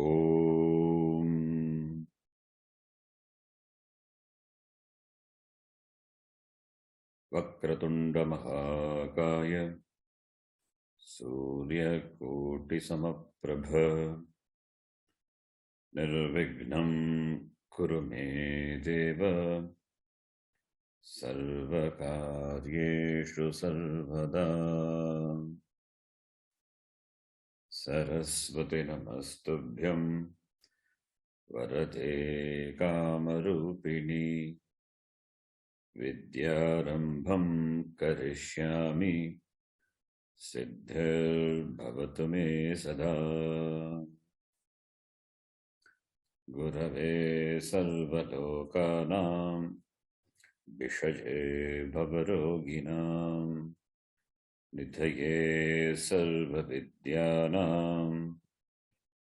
Om Vakratunda Mahakaya Surya Koti Samaprabha Nirvignam Kurume Deva Sarvakaryeshu Sarvada Saraswati Namastubhyam Varate Kamarupini Vidyarambham Karishyami Siddhir Bhavatu Me Sada Gurave Sarvalokanam Vishaje Bhavaroginam Nidhaye Sarvavidyanam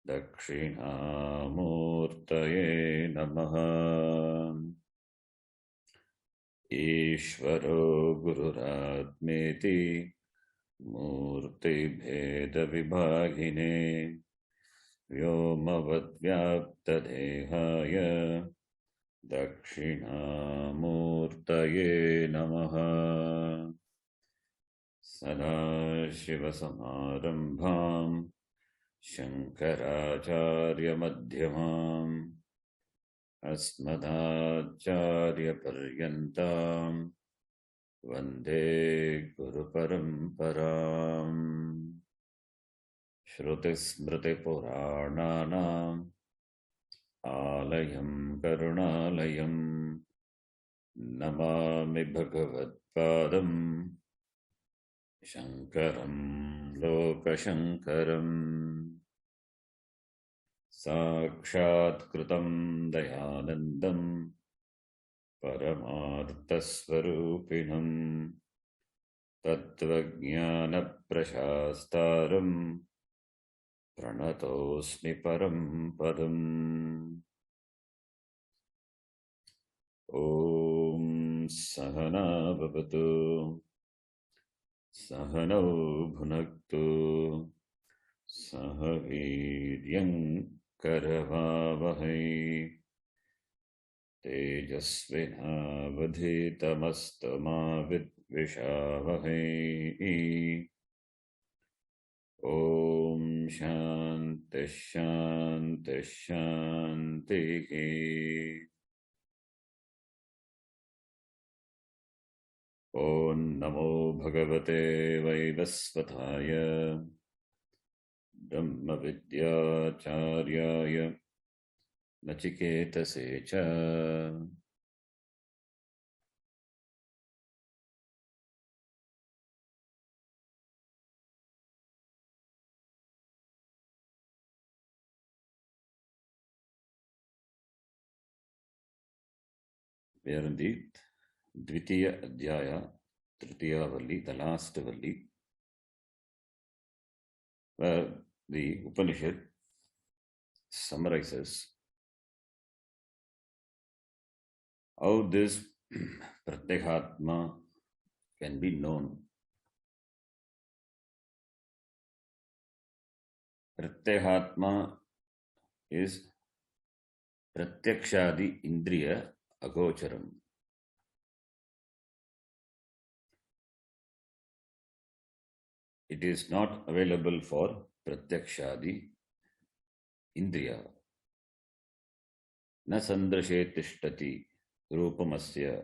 Dakshinamurtaye Namaha Ishvaro Gururatmeti Murti Bheda Vibhagine Vyomavadyaptadehaya Dakshinamurtaye Namaha Sadashivasamarambham Shankaracharya Madhyamam Asmadacharya Paryantam Vande Guru Paramparam Shrutismriti Purananam Alayam Karunalayam Namami Bhagavatpadam Shankaram Lokashankaram Sakshat Kritam Dayanandam Paramarthasvarupinam Tattvajnana Prashastaram Pranatosmi Param Padam Om Sahana Bhavatu Sahano Bhunaktu Sahaviryam Karavavahai Tejasvinavadhitamastama Vidvishavahai Om Shanti Shanti Shanti Om Namo Bhagavate Vaivasvataya Brahma Vidya Charyaya Nachiketa Secha We are in the Dvitiya Adhyaya, Tritiya Valli, the last Valli, where the Upanishad summarizes how this Pratyekatma can be known. Pratyekatma is Pratyakshadi Indriya Agocharam. It is not available for Pratyakshadi Indriya. Na sandrashe tishtati rupamasya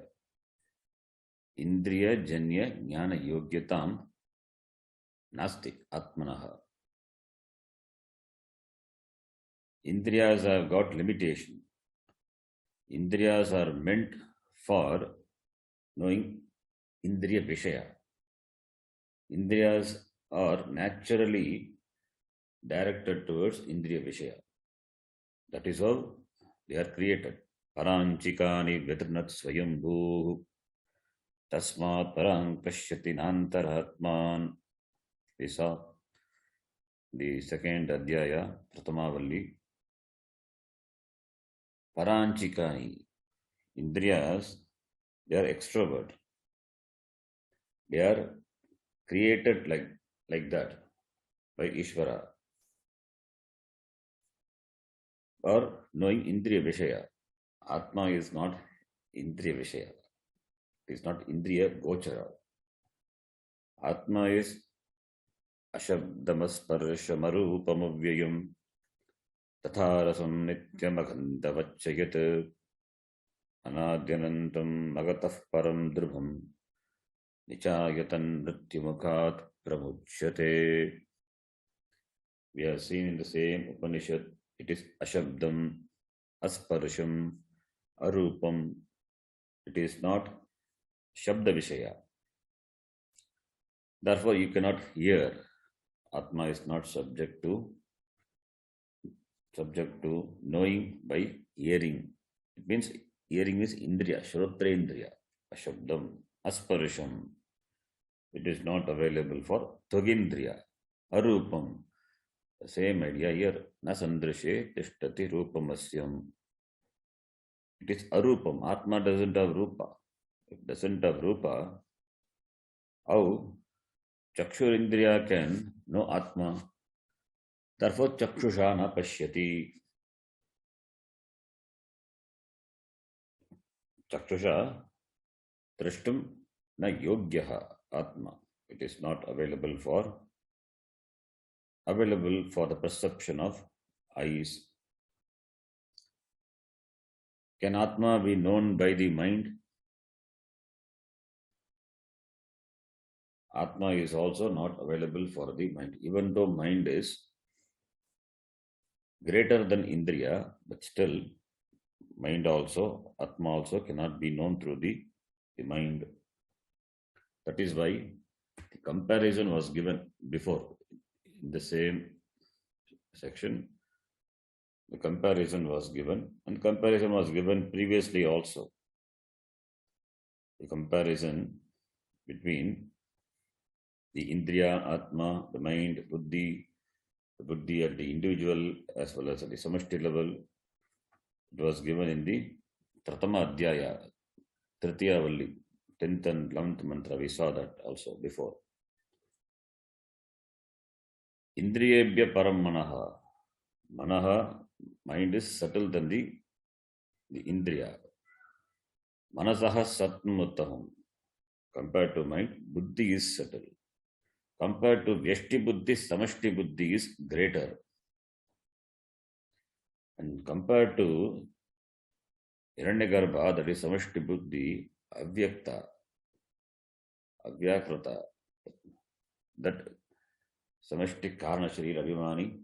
Indriya janya jnana yogyatam nasti atmanaha. Indriyas have got limitation. Indriyas are meant for knowing Indriya Vishaya. Indriyas are naturally directed towards Indriya Vishaya. That is how they are created. Paranchikani Vetrinat Swayambhu Tasmat Parang Pashyati Nantaratman. We saw the second Adhyaya, Pratamavalli. Paranchikani, Indriyas, they are extrovert. They are created like that by Ishvara. or knowing Indriya Vishaya. Atma is not Indriya Vishaya. It is not Indriya Gochara. Atma is Ashabdamasparshamarupamavyayam Tatharasam Nityamaghantavachayat Anadyanantam Magatah Param Drubham Nichayatan Mrityumukhat Pramujyate. We have seen in the same Upanishad, it is Ashabdam, Asparsham, Arupam. It is not Shabda Vishaya. Therefore, you cannot hear. Atma is not subject to knowing by hearing. It means hearing is Indriya, Shrotra Indriya, Ashabdam, Asparsham. It is not available for Tvagindriya, Arupam. The same idea here. Na sandrishe tishtati rupamasyam. It is arupam. Atma doesn't have rupa. It doesn't have rupa. How Chakshurindriya can know Atma? Therefore, Chakshusha na pashyati. Chakshusha drashtum na yogyaha Atma. It is not available for the perception of eyes. Can Atma be known by the mind? Atma is also not available for the mind. Even though mind is greater than Indriya, but still mind also, Atma also cannot be known through the mind. That is why the comparison was given before. In the same section, the comparison was given, and comparison was given previously also. The comparison between the Indriya, Atma, the mind, Buddhi at the individual as well as at the samashti level. It was given in the Pratama Adhyaya, Tritiya Valli, 10th and 11th mantra. We saw that also before. Indriyebhya param manaha. Manaha, mind is subtle than the Indriya. Manasaha satmuttaham. Compared to mind, Buddhi is subtle. Compared to Vyashti Buddhi, Samashti Buddhi is greater. And compared to Hiranyagarbha, that is Samashti Buddhi, Avyakta, Avyakrata, that Samashti Karna Sharira Abhimani,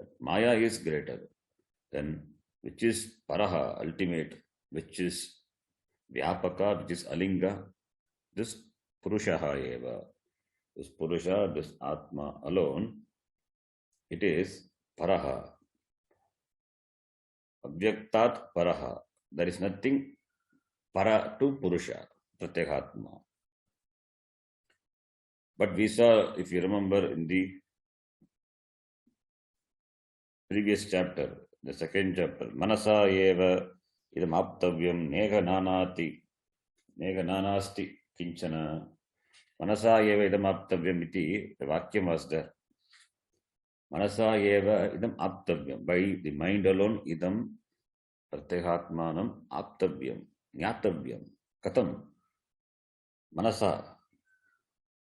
that Maya is greater than which is Paraha, ultimate, which is Vyapaka, which is Alinga, this Purushaha eva. This Purusha, this Atma alone, it is Paraha. Avyaktat Paraha. There is nothing para to Purusha, Pratyekatma. But we saw, if you remember in the previous chapter, the second chapter, Manasa eva idam aptavyam nega nanasti kinchana. Manasa eva idam aptavyam iti, the vakyam was there. Manasa eva idam aptavyam. By the mind alone, idam pratyekatmanam aptavyam, nyatavyam. Katam. Manasa.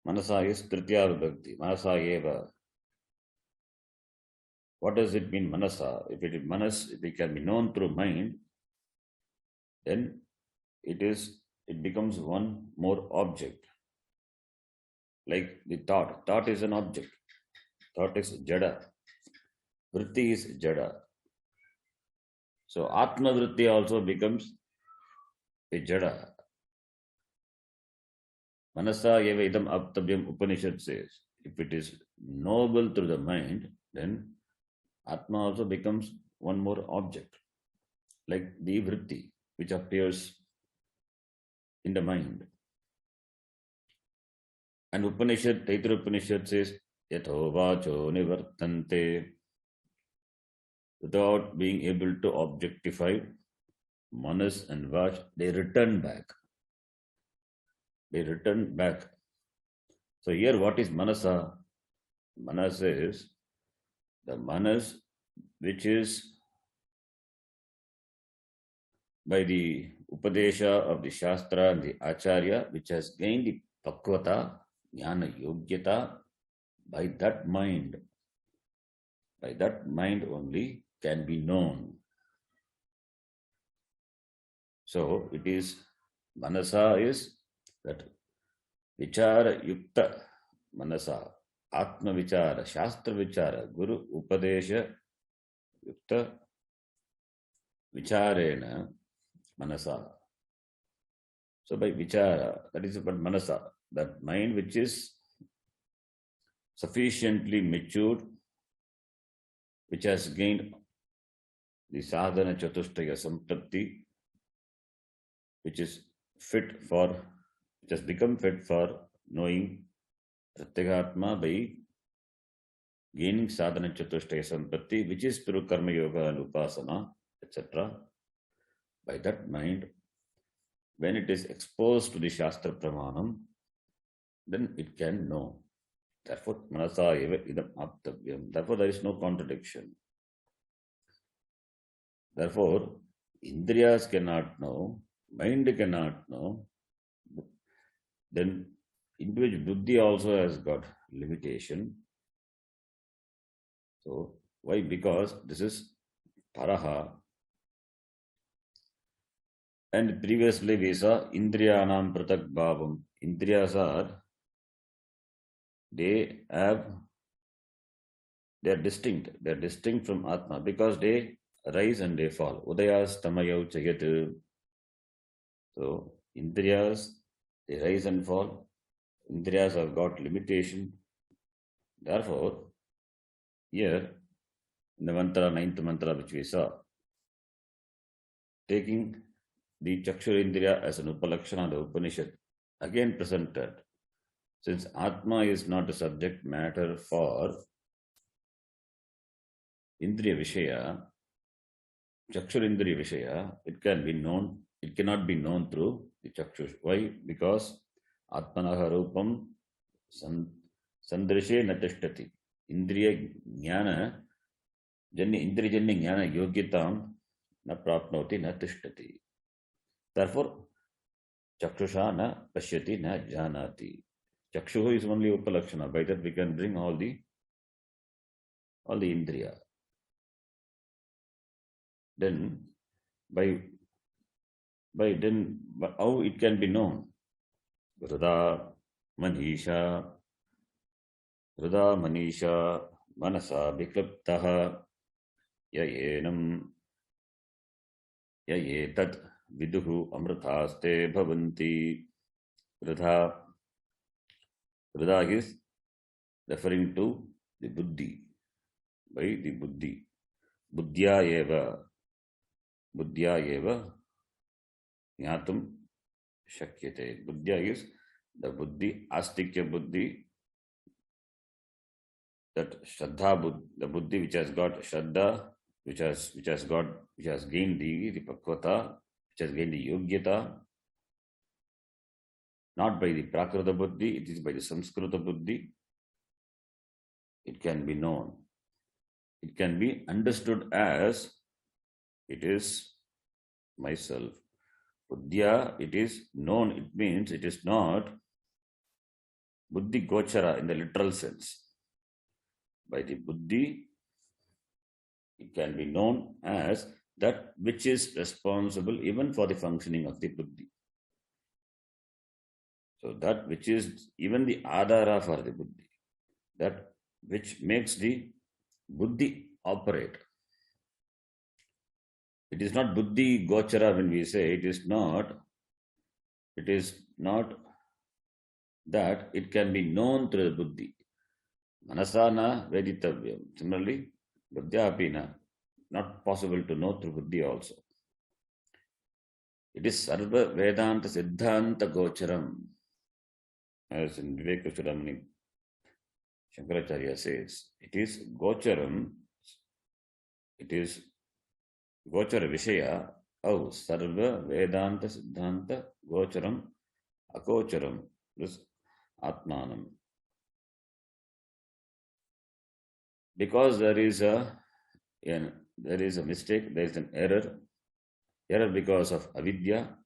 Manasa is Tritiya Vibhakti. Manasa eva. What does it mean, Manasa? If it is Manas, if it can be known through mind, then it becomes one more object. Like the thought. Thought is an object. Thought is Jada. Vritti is Jada. So Atma Vritti also becomes a Jada. Manasa eva idam aptavyam, Upanishad says. If it is knowable through the mind, then Atma also becomes one more object. Like the Vritti, which appears in the mind. And Upanishad, Taittiriya Upanishad says, Yatho vacho nivartante. Without being able to objectify Manas and Vach, they return back. They return back. So here what is Manasa? Manasa is the Manas which is by the Upadesha of the Shastra and the Acharya, which has gained the Pakvata, Jnana Yogyata, by that mind only can be known. So it is, Manasa is that Vichara Yukta Manasa, Atma Vichara, Shastra Vichara, Guru Upadesha Yukta Vicharena Manasa. So by Vichara, that is about Manasa, that mind which is sufficiently matured, which has gained the sadhana chatushtaya sampatti, which has become fit for knowing Pratyagatma by gaining sadhana chatushtaya sampatti, which is through karma yoga and upasana, etc. By that mind, when it is exposed to the Shastra Pramanam, then it can know. Therefore, manasa eva idam aptavyam. Therefore, there is no contradiction. Therefore, indriyas cannot know, mind cannot know, then individual buddhi also has got limitation. So, why? Because this is paraha. And previously we saw indriyanam pratak bhavam. Indriyas are, they are distinct. They are distinct from Atma because they rise and they fall. Udayas tamayau chayat. So, indriyas, they rise and fall. Indriyas have got limitation. Therefore, here, in the mantra, 9th mantra which we saw, taking the Chakshur Indriya as an Upalakshana, the Upanishad, again presented, since Atma is not a subject matter for Indriya Vishaya, Chakshur Indriya Vishaya, it can be known, it cannot be known through the Chakshur. Why? Because Atmanaha Rupam Sandrishe Natishtati. Indriya Jnana, Indriya Janya Jnana Yogyatam na prapnoti na tishtati. Therefore, Chakshusha na pashyati na janati. Chakshuhu is only upalakshana. By that we can bring all the indriya. Then, by how it can be known? Hruda manisha manasa vikliptaha yayenam yayetat viduhu amritaste bhavanti. Hruda is referring to the buddhi, by the buddhi. Buddhya eva jnatum shakyate. Buddhya is the buddhi, astikya buddhi, that shraddha, the buddhi which has got shraddha, which has gained the pakvata, which has gained the yogyata, not by the prakrita buddhi, it is by the samskrita buddhi. It can be known. It can be understood as it is myself. Buddhya, it is known, it means it is not buddhi gochara in the literal sense. By the buddhi, it can be known as that which is responsible even for the functioning of the buddhi. So that which is even the adhara for the buddhi, that which makes the buddhi operate. It is not buddhi gochara when we say, it is not that it can be known through the buddhi. Manasana veditavyam. Similarly, buddhyapina, not possible to know through buddhi also. It is sarva vedanta siddhanta gocharam. As in Viveka Chudamani, Shankaracharya says, it is gocharam, it is gochara vishaya of sarva vedanta siddhanta gocharam akocharam, this atmanam. Because there is a mistake, there is an error Error because of avidya.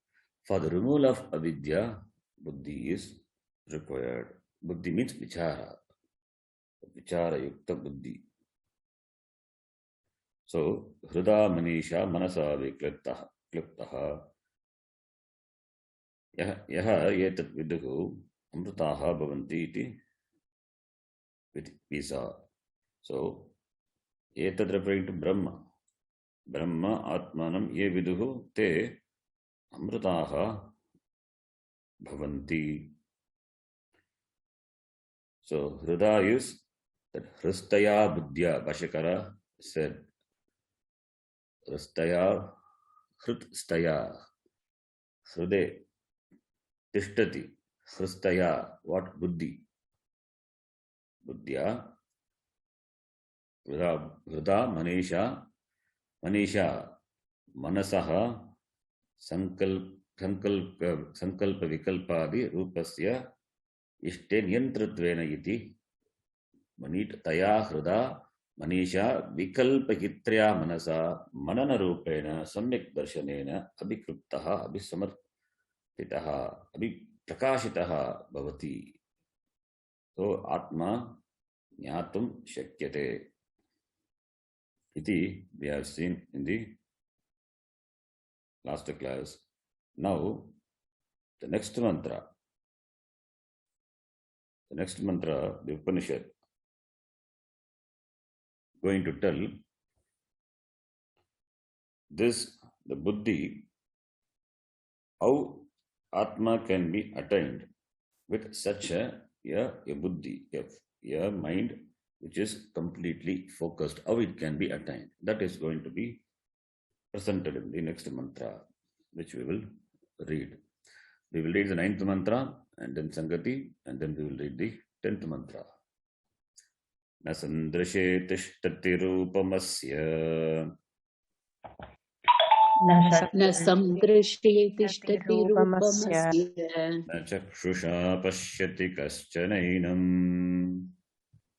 For the removal of avidya, buddhi is required. Buddhi means vichara. Vichara yukta buddhi. So, hruda manisha manasa vikliptaha. यः एतत् विदुः अमृताः भवन्ति इति visa. So, एतत् referring to Brahma. Brahma Atmanam ye viduhu te amritaha bhavanti. So, Hruda is that Hristaya Buddhya. Bhashyakara said Hristaya, Hristaya, Hrude, Tishtati, Hristaya, what Buddhi? Buddhya, Hruda, Manisha, Manasaha, Sankalpa Vikalpadi, Rupasya, Ishte Nyantratvena iti, Manit Taya Hruda, Manisha, Vikalpahitrya Manasa, Manana Rupena, Samyak Darshanena, Abhikruptaha, Abhisamartitaha, Abhiprakashitaha Bhavati. So, Atma Jnatum Shakyate. Iti we have seen in the last class. Now, the next mantra, the Upanishad, going to tell this, the buddhi, how Atma can be attained with such a buddhi, a mind which is completely focused, how it can be attained. That is going to be presented in the next mantra, which we will read. We will read the 9th mantra and then Sangati, and then we will read the 10th mantra. Na sandrishe tishtati rupamasya. न सन्दृश्ये तिष्ठति रूपमस्य Na chakshusha pashyati kaschanainam.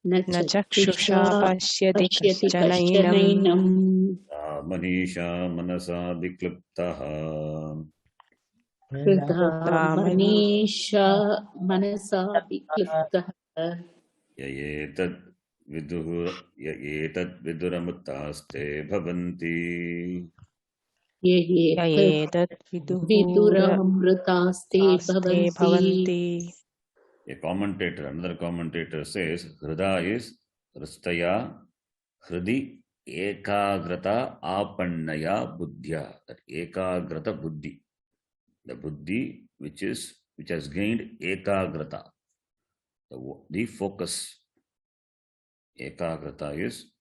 न चक्षुषा पश्यति कश्चनैनम् Manisha manasa vikliptaha. हृदा मनीषा मनसा विक्लिप्तः Yayetat viduramutaste bhavanti. ययेतद् विदुरमृतास्ते भवन्ति. Another commentator says, Hruda is Hristaya, Hridi Ekagrata Apannaya Buddhya. That Ekagrata Buddhi. The Buddhi which has gained Ekagrata. The focus. Ekagrata is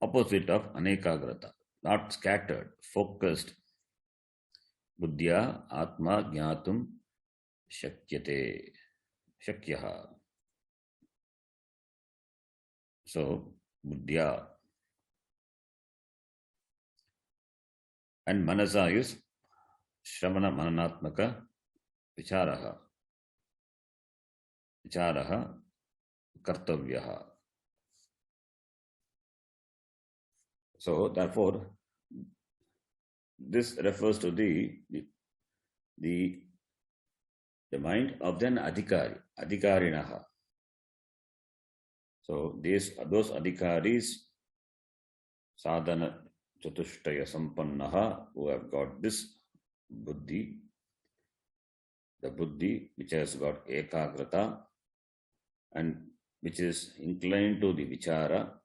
opposite of Anekagrata. Not scattered, focused. Buddhya Atma Jnatum Shakyate. Shakyaha. So, Buddhya. And Manasa is Shravana Mananatmaka Vicharaha. Vicharaha Kartavyaha. So, therefore, this refers to the mind of then Adhikarinaha. So, those Adhikaris, Sadhana Chatushtaya Sampannaha, who have got this Buddhi, the Buddhi which has got Ekagrata and which is inclined to the Vichara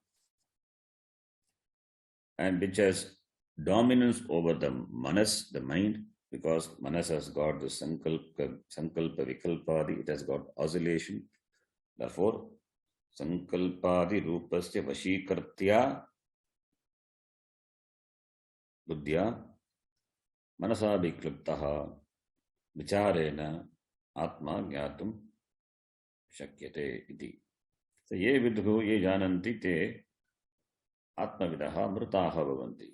and which has dominance over the Manas, the mind, because Manas has got the Sankalpa Vikalpadi, it has got oscillation. Therefore, Sankalpadi Rupasya Vashikartya Buddhya Manasa Vikliptaha Vicharena Atma Jnatum Shakyate iti. So, ye vidhu ye jananti te Atmavidaha mrutaha bhavanti.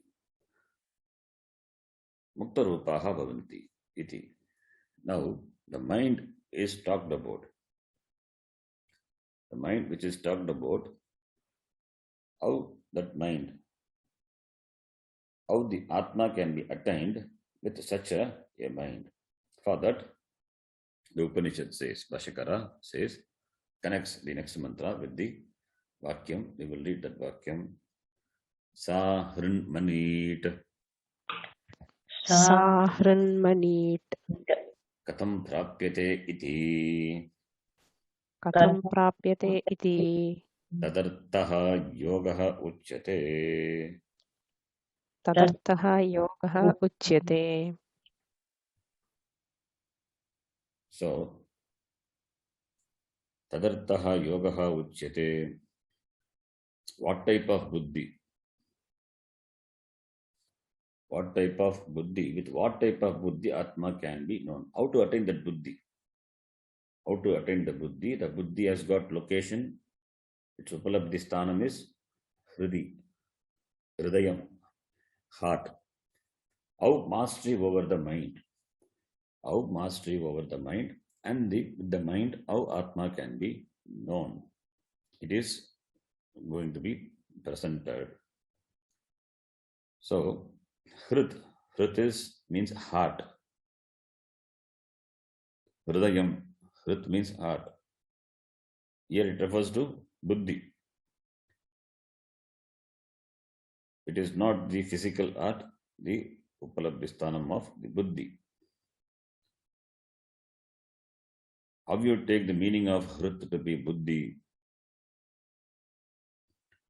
Muktarupaha bhavanti iti. Now, the mind is talked about. The mind which is talked about, how that mind, how the Atma can be attained with such a mind. For that, the Upanishad says, Bhashakara says, connects the next mantra with the Vakyam. We will read that Vakyam. Sa hrin manit. Sa hrin manit. Katham prapyate iti. Katham prapyate iti. Tadartaha yogaha uchyate. Tadartaha yogaha uchyate. So, tadartaha yogaha uchyate. What type of buddhi? What type of buddhi? With what type of buddhi Atma can be known? How to attain that buddhi? How to attain the buddhi? The buddhi has got location. Its upalabdhi sthanam is hridi, hridayam, heart. How mastery over the mind? How mastery over the mind, and the mind, how Atma can be known. It is going to be presented. So, hrit means heart. Hridayam, hrit means heart. Here it refers to buddhi. It is not the physical heart, the upalabdhisthanam of the buddhi. How you take the meaning of hrit to be buddhi?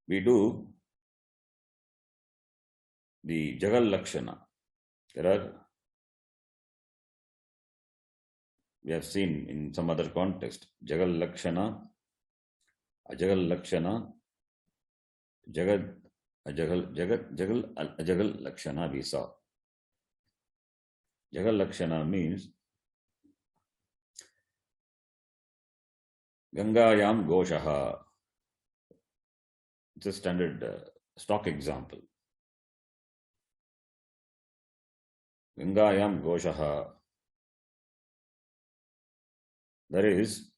We do the jagal lakshana. We have seen in some other context, jagal lakshana, ajagal lakshana, jagal lakshana we saw. Jagal lakshana means Gangayam Goshaha. It's a standard stock example. Gangayam Goshaha. There is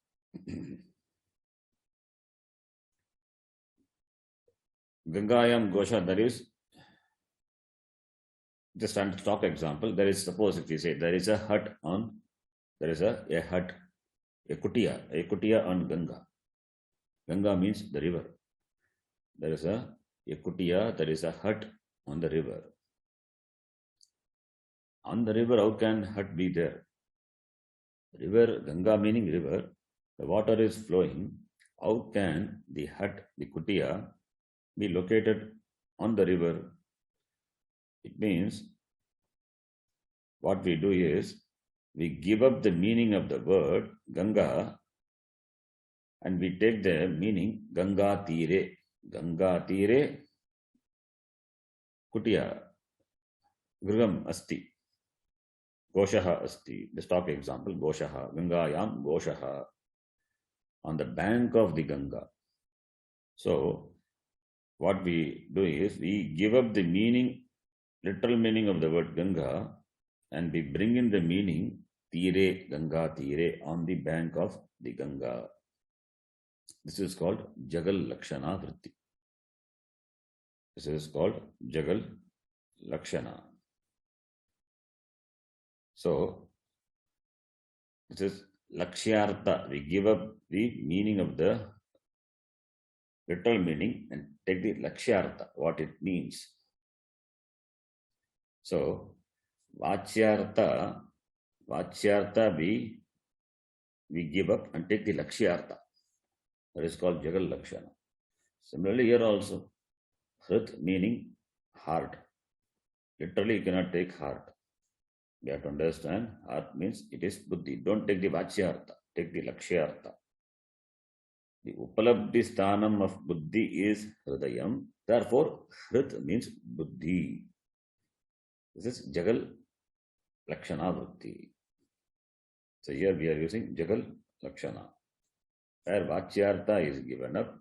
Gangayam Gosha, there is the standard stock example. There is, suppose if you say there is a hut on, there is a hut, a kutia on Ganga. Ganga means the river. There is a kutia, there is a hut on the river. On the river, how can hut be there? River, Ganga meaning river, the water is flowing. How can the hut, the kutia, be located on the river? It means what we do is we give up the meaning of the word Ganga and we take the meaning Ganga Tire. Ganga Tire Kutia Grigam Asti. Goshaha Asti. The stock example, Goshaha. Gangayam Goshaha. On the bank of the Ganga. So, what we do is we give up the meaning, literal meaning of the word Ganga, and we bring in the meaning Tire, Ganga Tire, on the bank of the Ganga. This is called Jagal Lakshana Vritti. This is called Jagal Lakshana. So, this is Lakshyartha. We give up the meaning of the literal meaning and take the Lakshyartha, what it means. So, Vachyartha we give up and take the Lakshyartha. That is called Jagal Lakshana. Similarly, here also, Hrit meaning heart. Literally, you cannot take heart. You have to understand, heart means it is buddhi. Don't take the Vachyartha, take the Lakshyartha. The Upalabdhi sthanam of buddhi is Hridayam. Therefore, Hrit means buddhi. This is Jagal Lakshana Vritti. So here we are using Jagal Lakshana. Where Vachyartha is given up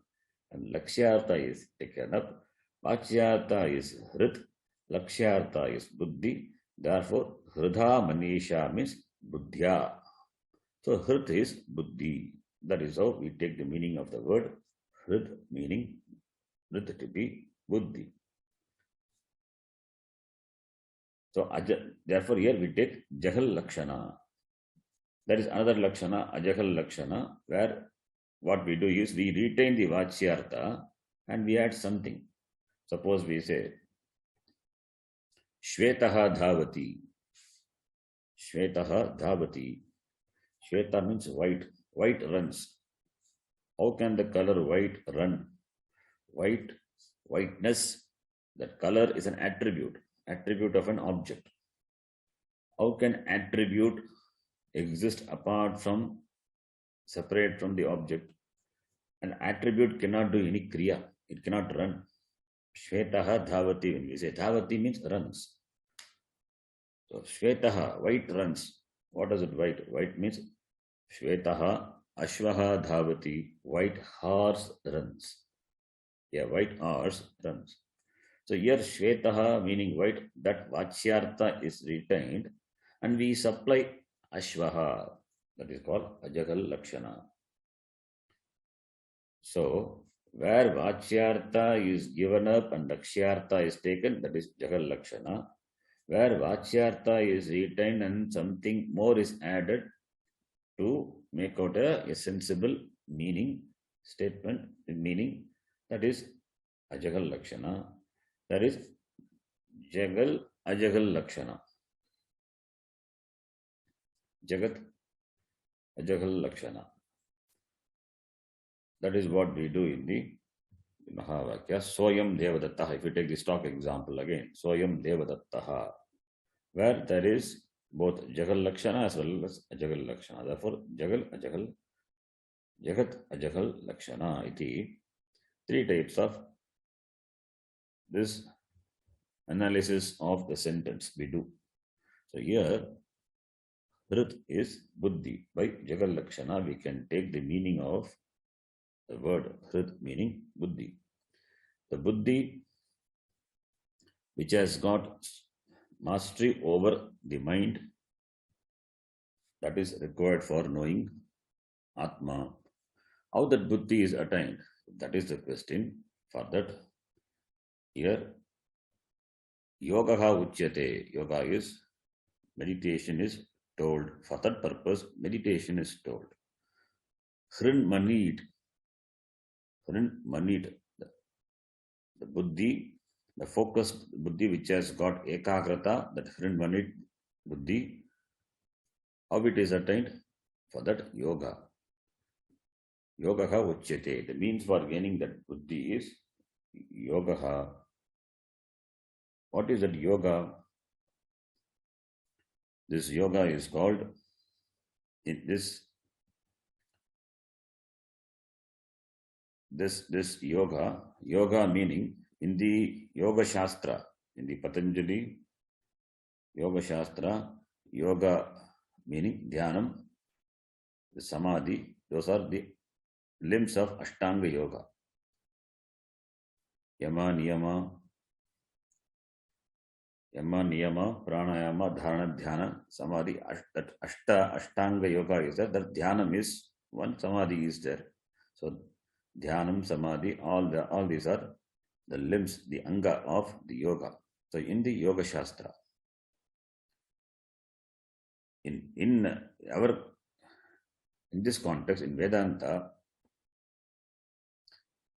and Lakshyartha is taken up. Vachyartha is Hrit, Lakshyartha is buddhi. Therefore, Hridha Manisha means buddhya. So Hrit is buddhi. That is how we take the meaning of the word Hrit, meaning Hrit to be buddhi. So therefore here we take Jahal Lakshana. That is another Lakshana, Ajahal Lakshana, where what we do is we retain the Vachyartha and we add something. Suppose we say Shvetaha Dhavati. Shvetaha Dhavati. Shveta means white. White runs. How can the color white run? Whiteness, that color is an attribute of an object. How can attribute exist separate from the object? An attribute cannot do any kriya. It cannot run. Shvetaha Dhavati. When we say Dhavati means runs. So Shvetaha, white runs. What does it white? White means Shvetaha Ashvaha Dhavati. White horse runs. Yeah, white horse runs. So here Shvetaha meaning white, that Vachyartha is retained and we supply Ashvaha. That is called Ajagal Lakshana. So where Vachyartha is given up and Lakshyartha is taken, that is Jagal Lakshana. Where Vachyartha is retained and something more is added to make out a sensible meaning, statement, meaning, that is Ajagal Lakshana. That is Jagal Ajagal Lakshana. Jagat Ajagal Lakshana. That is what we do in the Mahavakya. Soyam Devadattaha. If you take the stock example again, Soyam Devadattaha, where there is both Jagal Lakshana as well as Ajagal Lakshana. Therefore, Jagal Ajagal, Jagat Ajagal Lakshana iti. Three types of this analysis of the sentence we do. So here, Hrit is Buddhi. By Jagal Lakshana, we can take the meaning of the word Hrit, meaning Buddhi. The Buddhi which has got mastery over the mind, that is required for knowing Atma. How that Buddhi is attained? That is the question. For that, here, Yogaha Uchyate. Yoga is, meditation is told. For that purpose, meditation is told. Hrin Manit. The Buddhi, the focused Buddhi which has got Ekagrata, that Hrin Manit Buddhi, how it is attained? For that, Yoga. Yogaha Uchyate. The means for gaining that Buddhi is Yogaha. What is that yoga? This yoga is called, this yoga meaning in the Yoga Shastra, in the Patanjali Yoga Shastra, yoga meaning dhyanam, the samadhi, those are the limbs of Ashtanga Yoga. Yama, Niyama, Pranayama, Dharana, Dhyana, Samadhi. That Ashtanga Yoga is there. That Dhyanam is one, Samadhi is there. So Dhyanam, Samadhi, all these are the limbs, the Anga of the Yoga. So in the Yoga Shastra, in this context, in Vedanta,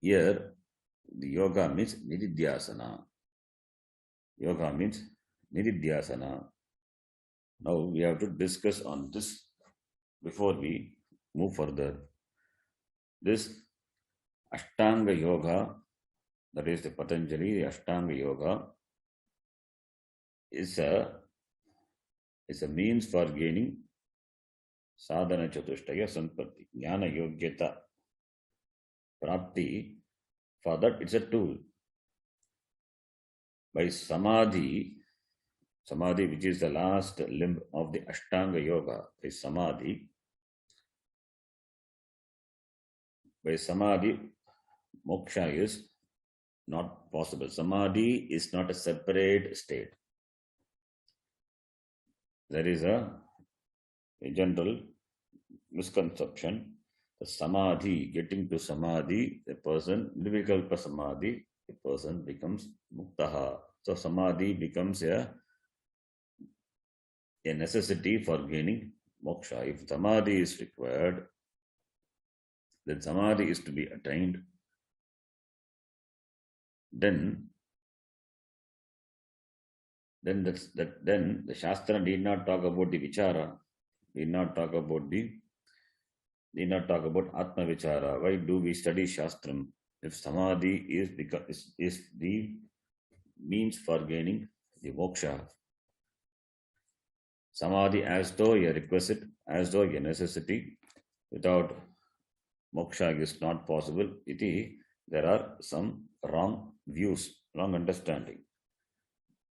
here the yoga means nididhyasana. Yoga means nididhyasana. Now we have to discuss on this before we move further. This Ashtanga Yoga, that is the Patanjali, the Ashtanga Yoga, is a means for gaining sadhana chatushtaya sampatti, jnana yogyata prapti. For that, it's a tool. By samadhi, which is the last limb of the Ashtanga Yoga, is samadhi. By samadhi, moksha is not possible. Samadhi is not a separate state. There is a general misconception. The samadhi, getting to samadhi, the person, nirvikalpa samadhi, the person becomes muktaha. So samadhi becomes a a necessity for gaining moksha. If samadhi is required, then samadhi is to be attained, then then the Shastra did not talk about the vichara, did not talk about Atma Vichara. Why do we study Shastram if Samadhi is the means for gaining the moksha? Samadhi as though a requisite, as though a necessity. Without moksha is not possible. There are some wrong views, wrong understanding.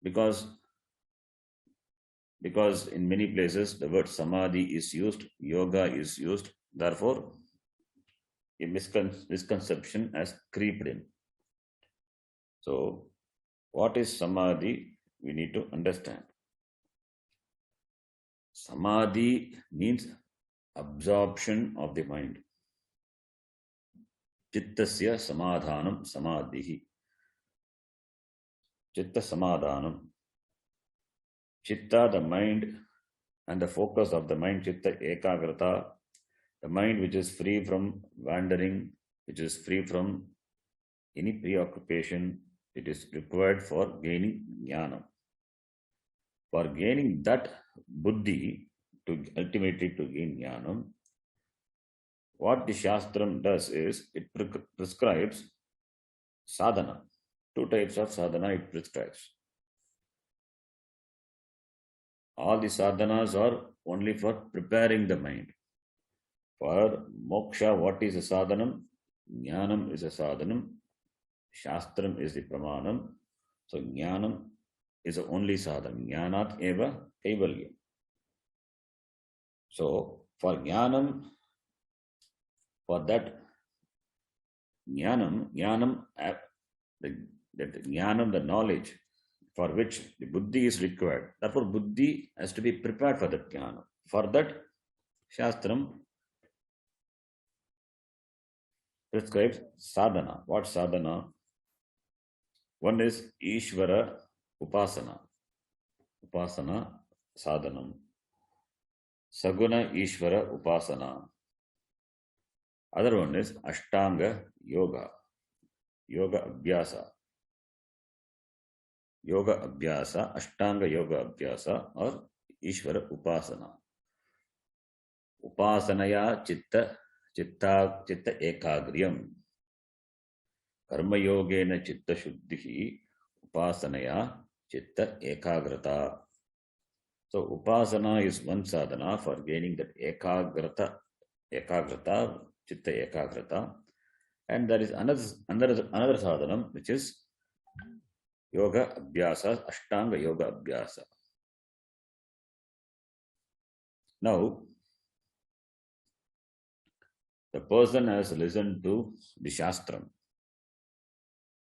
Because in many places the word samadhi is used, yoga is used, therefore a misconception has creeped in. So, what is samadhi? We need to understand. Samadhi means absorption of the mind. Chittasya samadhanam samadhihi. Chitta samadhanam. Chitta, the mind, and the focus of the mind, chitta ekagrata, the mind which is free from wandering, which is free from any preoccupation, it is required for gaining jnana. For gaining that buddhi, to ultimately to gain jnana, what the Shastram does is, it prescribes sadhana. 2 types of sadhana it prescribes. All the sadhanas are only for preparing the mind. For moksha, what is a sadhanam? Jnanam is a sadhanam. Shastram is the pramanam. So jnanam is the only sadhanam. Jnanat eva kaivalyam. So for jnanam, for that jnanam, the knowledge for which the buddhi is required. Therefore, buddhi has to be prepared for that jnana. For that, Shastram prescribes sadhana. What sadhana? One is Ishvara Upasana. Upasana sadhanam. Saguna Ishvara Upasana. Other one is Ashtanga Yoga. Yoga Abhyasa. Yoga Abhyasa, Ashtanga Yoga Abhyasa, or Ishvara Upasana. Upasanaya chitta ekagryam. Karma yogena chitta shuddhihi. Upasanaya chitta ekagrata. So Upasana is one sadhana for gaining that ekagrata, chitta ekagrata. And there is another sadhana which is Yoga Abhyasa, Ashtanga Yoga Abhyasa. Now, the person has listened to the Shastram.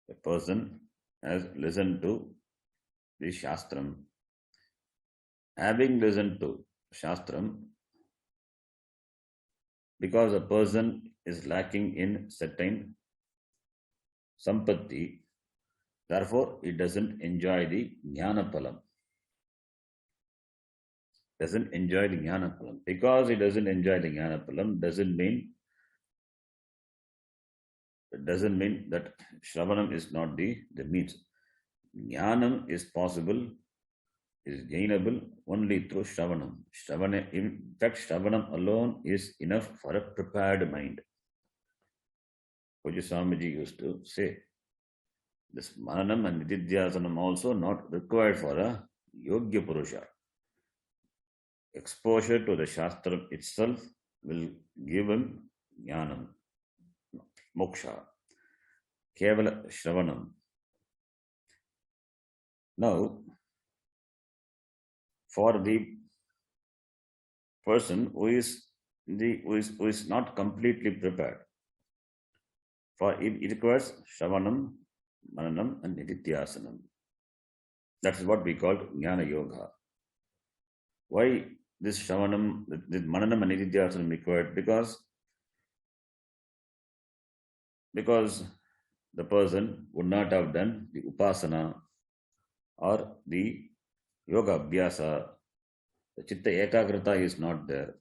The person has listened to the Shastram. Having listened to Shastram, because a person is lacking in certain sampatti, therefore he doesn't enjoy the jnana palam. Doesn't enjoy the jnana palam. Because he doesn't enjoy the jnana palam doesn't mean that Shravanam is not the means. Jnanam is possible, is gainable only through Shravanam. In fact, Shravanam alone is enough for a prepared mind. Puja Swamiji used to say, this Mananam and Nididhyasanam also not required for a Yogya Purusha. Exposure to the Shastra itself will give him Jnanam, Moksha, Kevala Shravanam. Now, for the person who is not completely prepared, for it requires Shravanam, Mananam, and Nididhyasanam. That is what we call Jnana Yoga. Why this Shravanam, this Mananam and Nididhyasanam required? Because the person would not have done the Upasana or the Yoga Abhyasa The chitta ekagrata is not there.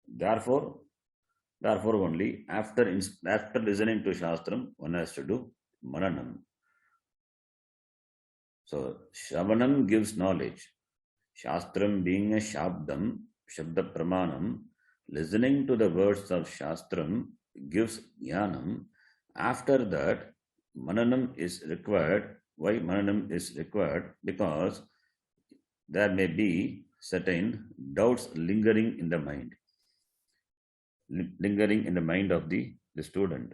Therefore, only after listening to Shastram, one has to do Mananam. So, Shravanam gives knowledge. Shastram being a Shabdam, Shabda Pramanam, listening to the words of Shastram gives Jnanam. After that, Mananam is required. Why Mananam is required? Because there may be certain doubts lingering in the mind. Lingering in the mind of the student.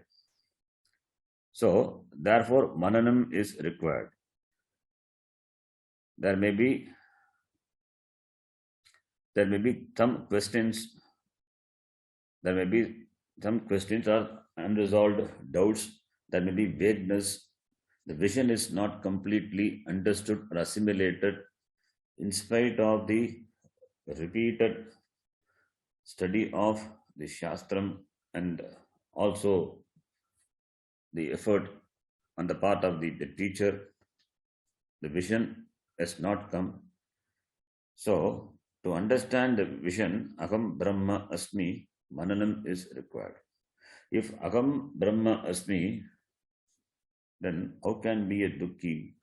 So, therefore, Mananam is required. There may be some questions. There may be some questions or unresolved doubts. There may be vagueness. The vision is not completely understood or assimilated in spite of the repeated study of the Shastram and also the effort on the part of the teacher. The vision has not come. So, to understand the vision, Aham Brahma Asmi, Mananam is required. If Aham Brahma Asmi, then how can be a Dukhi?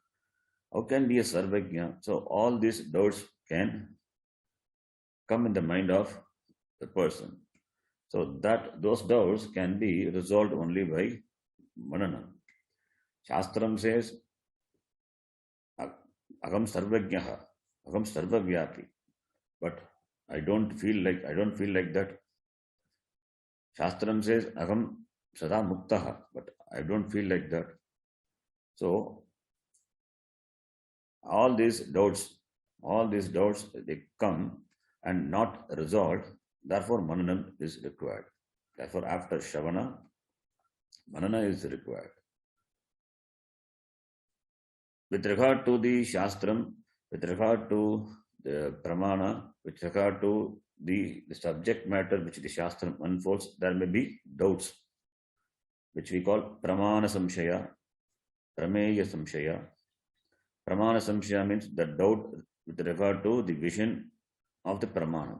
How can be a Sarvajna? So, all these doubts can come in the mind of the person. So, that those doubts can be resolved only by Mananam. Shastram says, Aham Sarvajnaha, Aham Sarvavyapi. But I don't feel like that. Shastram says Aham Sada Muktaha, but I don't feel like that. So all these doubts they come and not resolved. Therefore, Mananam is required. Therefore, after Shavana, Manana is required. With regard to the Shastram, with regard to the Pramana, with regard to the subject matter which the Shastram unfolds, there may be doubts, which we call Pramana Samshaya, Prameya Samshaya. Pramana Samshaya means the doubt with regard to the vision of the Pramana.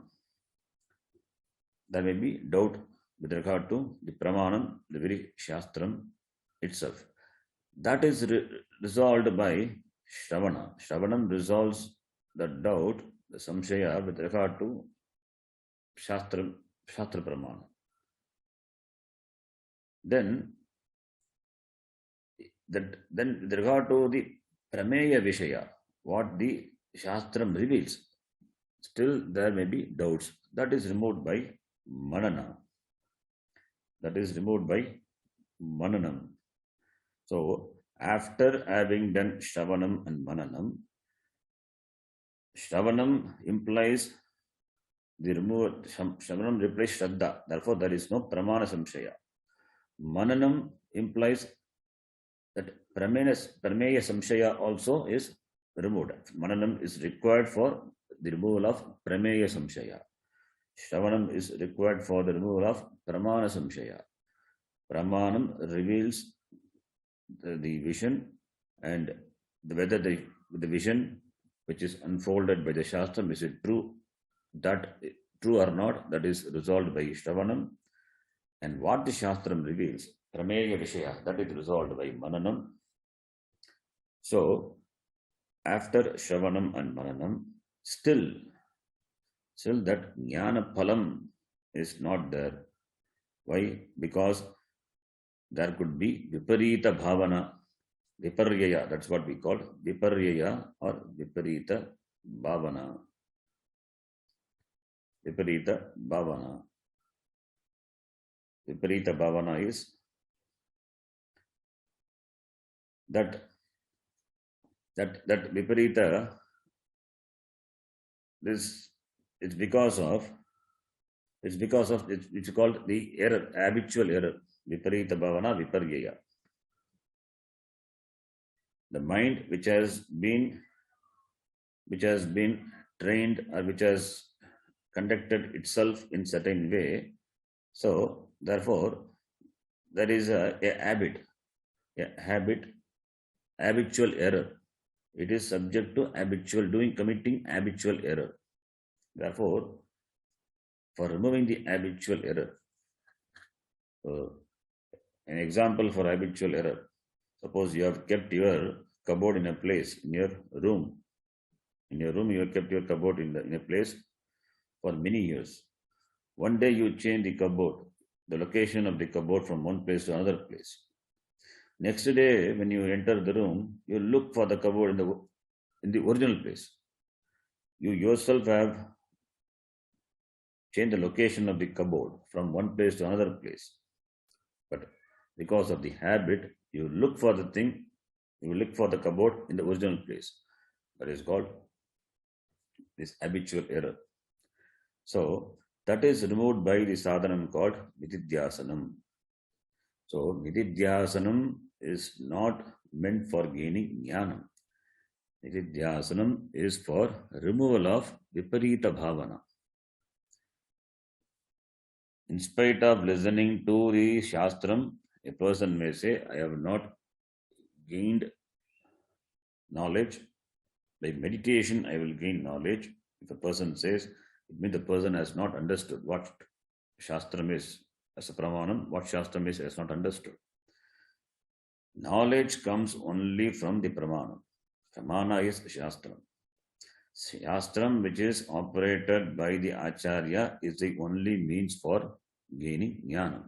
There may be doubt with regard to the Pramanam, the very Shastram itself. That is resolved by Shravana. Shravanam resolves the doubt, the samshaya with regard to Shastra Pramana. Then with regard to the Prameya Vishaya, what the Shastram reveals, still there may be doubts. That is removed by Manana. That is removed by Mananam. So, after having done Shravanam and Mananam, Shravanam implies the removal, Shravanam replaces Shraddha. Therefore, there is no Pramana Samshaya. Mananam implies that Prameya Samshaya also is removed. Mananam is required for the removal of Prameya Samshaya. Shravanam is required for the removal of Pramana Samshaya. Pramanam reveals the vision, and whether the vision which is unfolded by the Shastram, is it true or not, that is resolved by Shravanam. And what the Shastram reveals, Prameya Vishaya, that is resolved by Mananam. So, after Shravanam and Mananam, still that Jnana Phalam is not there. Why? Because there could be Viparita Bhavana, Viparyaya, that's what we call Viparyaya or Viparita Bhavana. Viparita Bhavana. Viparita Bhavana is that Viparita, it's called the error, habitual error. Viparita Bhavana, Viparyaya. The mind which has been trained or which has conducted itself in certain way. So, therefore, there is a habitual error. It is subject to committing habitual error. Therefore, for removing the habitual error, an example for habitual error, suppose you have kept your cupboard in a place in your room. In your room, you have kept your cupboard in a place for many years. One day you change the cupboard, the location of the cupboard from one place to another place. Next day, when you enter the room, you look for the cupboard in the original place. You yourself have changed the location of the cupboard from one place to another place. But because of the habit, you look for the thing, you look for the cupboard in the original place. That is called this habitual error. So that is removed by the sadhanam called nididhyasanam. So nididhyasanam is not meant for gaining jnanam. Nididhyasanam is for removal of viparita bhavana. In spite of listening to the Shastram, a person may say, I have not gained knowledge. By meditation, I will gain knowledge. If a person says, it means the person has not understood what Shastram is as a pramanam, what Shastram is has not understood. Knowledge comes only from the pramanam. Pramana is Shastram. Shastram, which is operated by the Acharya, is the only means for gaining jnanam.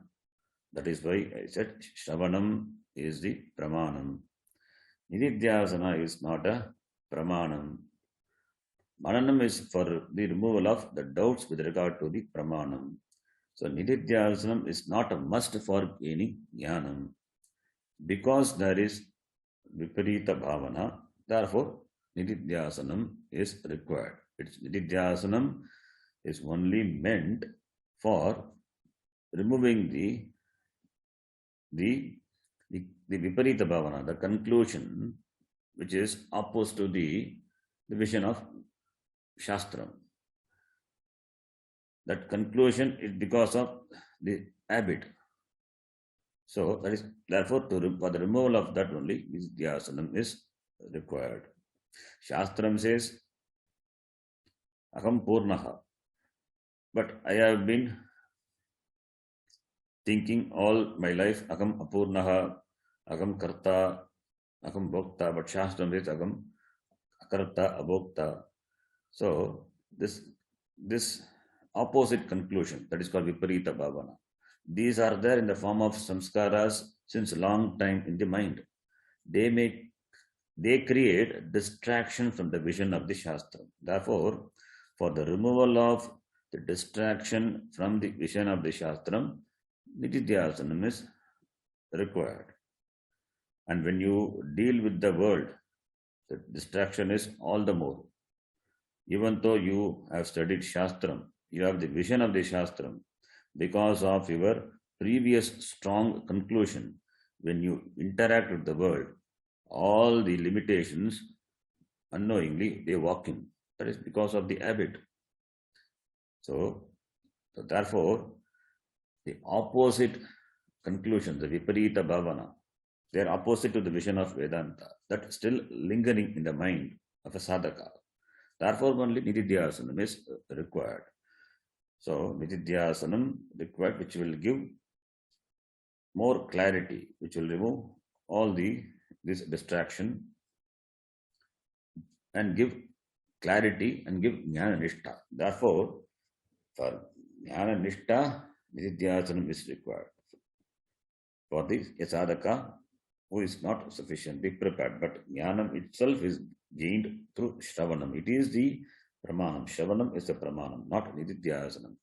That is why I said Shravanam is the pramanam. Nididhyasana is not a pramanam. Mananam is for the removal of the doubts with regard to the pramanam. So Nididhyasanam is not a must for gaining jnanam. Because there is viparita bhavana, therefore Nididhyasanam is required. Nididhyasanam is only meant for removing the viparita bhavana, the conclusion which is opposed to the vision of Shastram. That conclusion is because of the habit. So that is therefore for the removal of that only Nididhyasanam is required. Shastram says Aham Purnaha. But I have been thinking all my life Aham Apurnaha, Aham Karta, Aham Bhokta, but Shastram says Aham Akarta, Abhokta. So this opposite conclusion, that is called Viparita Bhavana. These are there in the form of samskaras since long time in the mind. They create distraction from the vision of the Shastra. Therefore, for the removal of the distraction from the vision of the Shastram, Nididhyasanam is required. And when you deal with the world, the distraction is all the more. Even though you have studied Shastram, you have the vision of the Shastram, because of your previous strong conclusion, when you interact with the world, all the limitations, unknowingly, they walk in. That is because of the habit. So therefore, the opposite conclusion, the Viparita Bhavana, they are opposite to the vision of Vedanta. That is still lingering in the mind of a sadhaka. Therefore, only Nididhyasanam is required. So, Nididhyasanam required, which will give more clarity, which will remove all this distraction and give clarity and give Jnana Nishtha. Therefore, for Jnana Nishtha, Nididhyasanam is required. For this, a sadhaka who is not sufficiently prepared, but Jnanam itself is gained through Shravanam. It is the Pramanam. Shravanam is the Pramanam, not Nididhyasanam.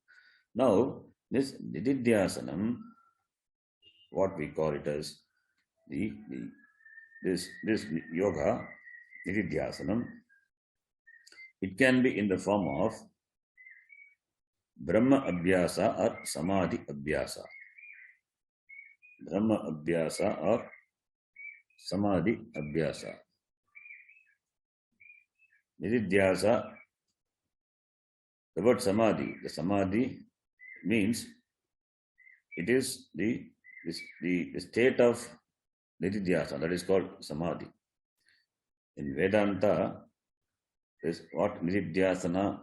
Now, this Nididhyasanam, what we call it as this yoga, Nididhyasanam, it can be in the form of Brahma Abhyasa or Samadhi Abhyasa. Brahma Abhyasa or Samadhi Abhyasa. Nididhyasa, the word Samadhi, the Samadhi means it is the state of Nididhyasa, that is called Samadhi. In Vedanta, is what Nididhyasana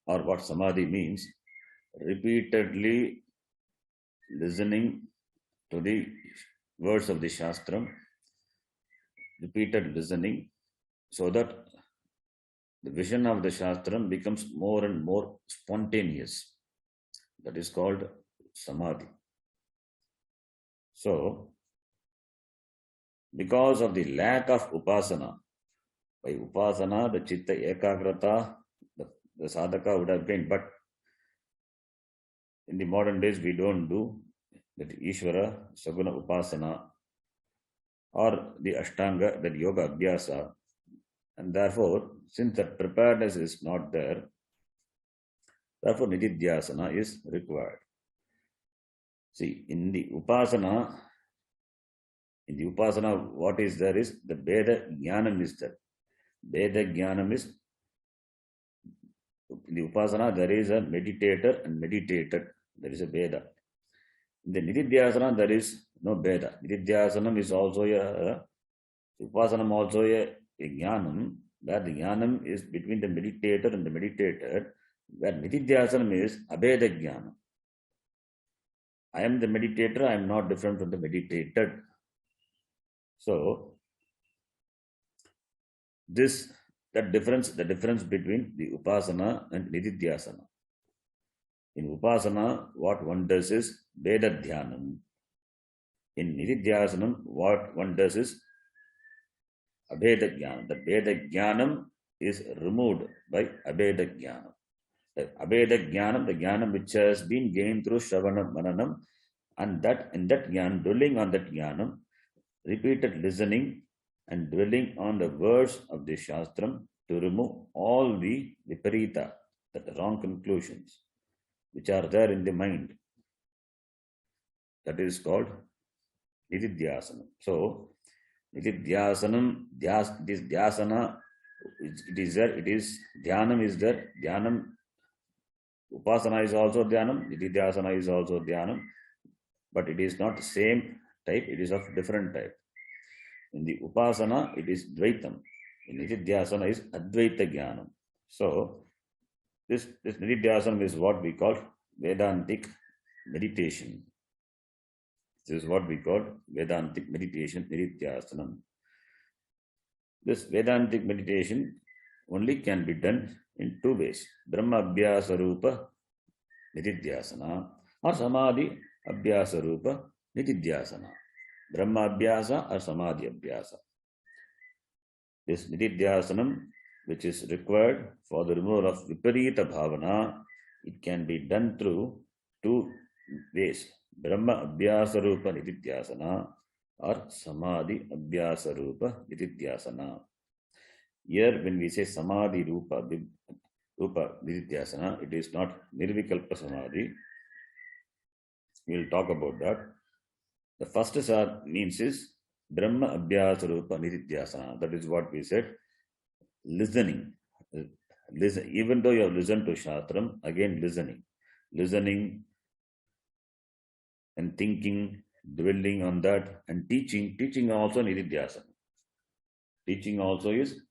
or what samadhi means, repeatedly listening to the words of the Shastram, repeated listening, so that the vision of the Shastram becomes more and more spontaneous. That is called samadhi. So, because of the lack of upasana, by upasana, the chitta ekagrata, the sadhaka would have gained, but in the modern days, we don't do that Ishvara, Saguna Upasana, or the Ashtanga, that Yoga Abhyasa. And therefore, since that preparedness is not there, therefore Nididhyasana is required. See, in the Upasana, what is there is the Veda Jnanam is there. Veda Jnanam is, in the Upasana, there is a meditator and meditated. There is a Veda. In the Nididhyasana, there is no Veda. Nididhyasanam is also Upasanam also a Jnanam, where the Jnanam is between the meditator and the meditated, where Nididhyasanam is Abheda Jnanam. I am the meditator, I am not different from the meditated. So, the difference between the Upasana and Nididhyasana. In Upasana, what one does is Veda Dhyanam. In Nididhyasanam, what one does is Abheda Jnanam. The Veda Jnanam is removed by Abheda Jnanam. The Abheda Jnanam, the Jnanam which has been gained through Shravanam, Mananam, and that in that Jnanam, dwelling on that Jnanam, repeated listening and dwelling on the words of the Shastram to remove all the viparita, the wrong conclusions, which are there in the mind. That is called Nididhyasanam. So, Nididhyasanam, it is Dhyasana, it is there, it is Dhyanam is there, Dhyanam, Upasana is also Dhyanam, Nididhyasana is also Dhyanam, but it is not the same type, it is of different type. In the Upasana, it is Dvaitam. In Nididhyasana is Advaita Jnanam. So, this Nididhyasana is what we call Vedantic meditation. This is what we call Vedantic meditation, Nididhyasanam. This Vedantic meditation only can be done in two ways. Brahma Abhyasa Rupa Nididhyasana or Samadhi Abhyasa Rupa Nididhyasana. Brahma Abhyasa or Samadhi Abhyasa. This Nididhyasanam, which is required for the removal of Viparita Bhavana, it can be done through two ways. Brahma Abhyasa Rupa Nididhyasana or Samadhi Abhyasa Rupa Nididhyasana. Here, when we say Samadhi Rupa Nididhyasana, it is not Nirvikalpa Samadhi. We will talk about that. The first means is Brahma Abhyasa Rupa Nididhyasana. That is what we said. Listening. Listen, even though you have listened to Shastram, again listening and thinking, dwelling on that, and teaching also Nididhyasana. Teaching also is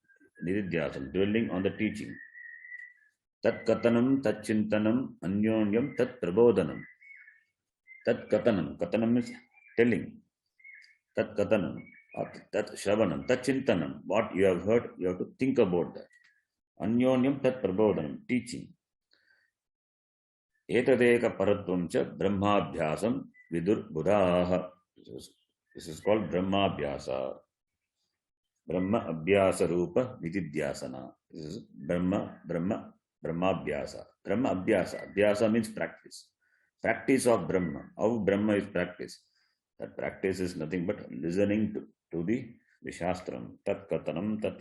Nididhyasana, dwelling on the teaching. Tat Katanam, Tat Chintanam, Anyonyam, Tat Prabodhanam. Tat Katanam is telling. Tat Katanam, Tat Shravanam, Tat Chintanam, what you have heard, you have to think about that. Anyonyam, Tat Prabodhanam, teaching. Etadeka Paratvam Brahmabhyasam Vidur Buddhaha. This is called Brahmabhyasa. Brahma Abhyasa Rupa Nididhyasana. This is Brahmabhyasa. Brahma Abhyasa. Abhyasa means practice. Practice of Brahma. How Brahma is practice? That practice is nothing but listening to the Shastram. Tat Katanam, Tat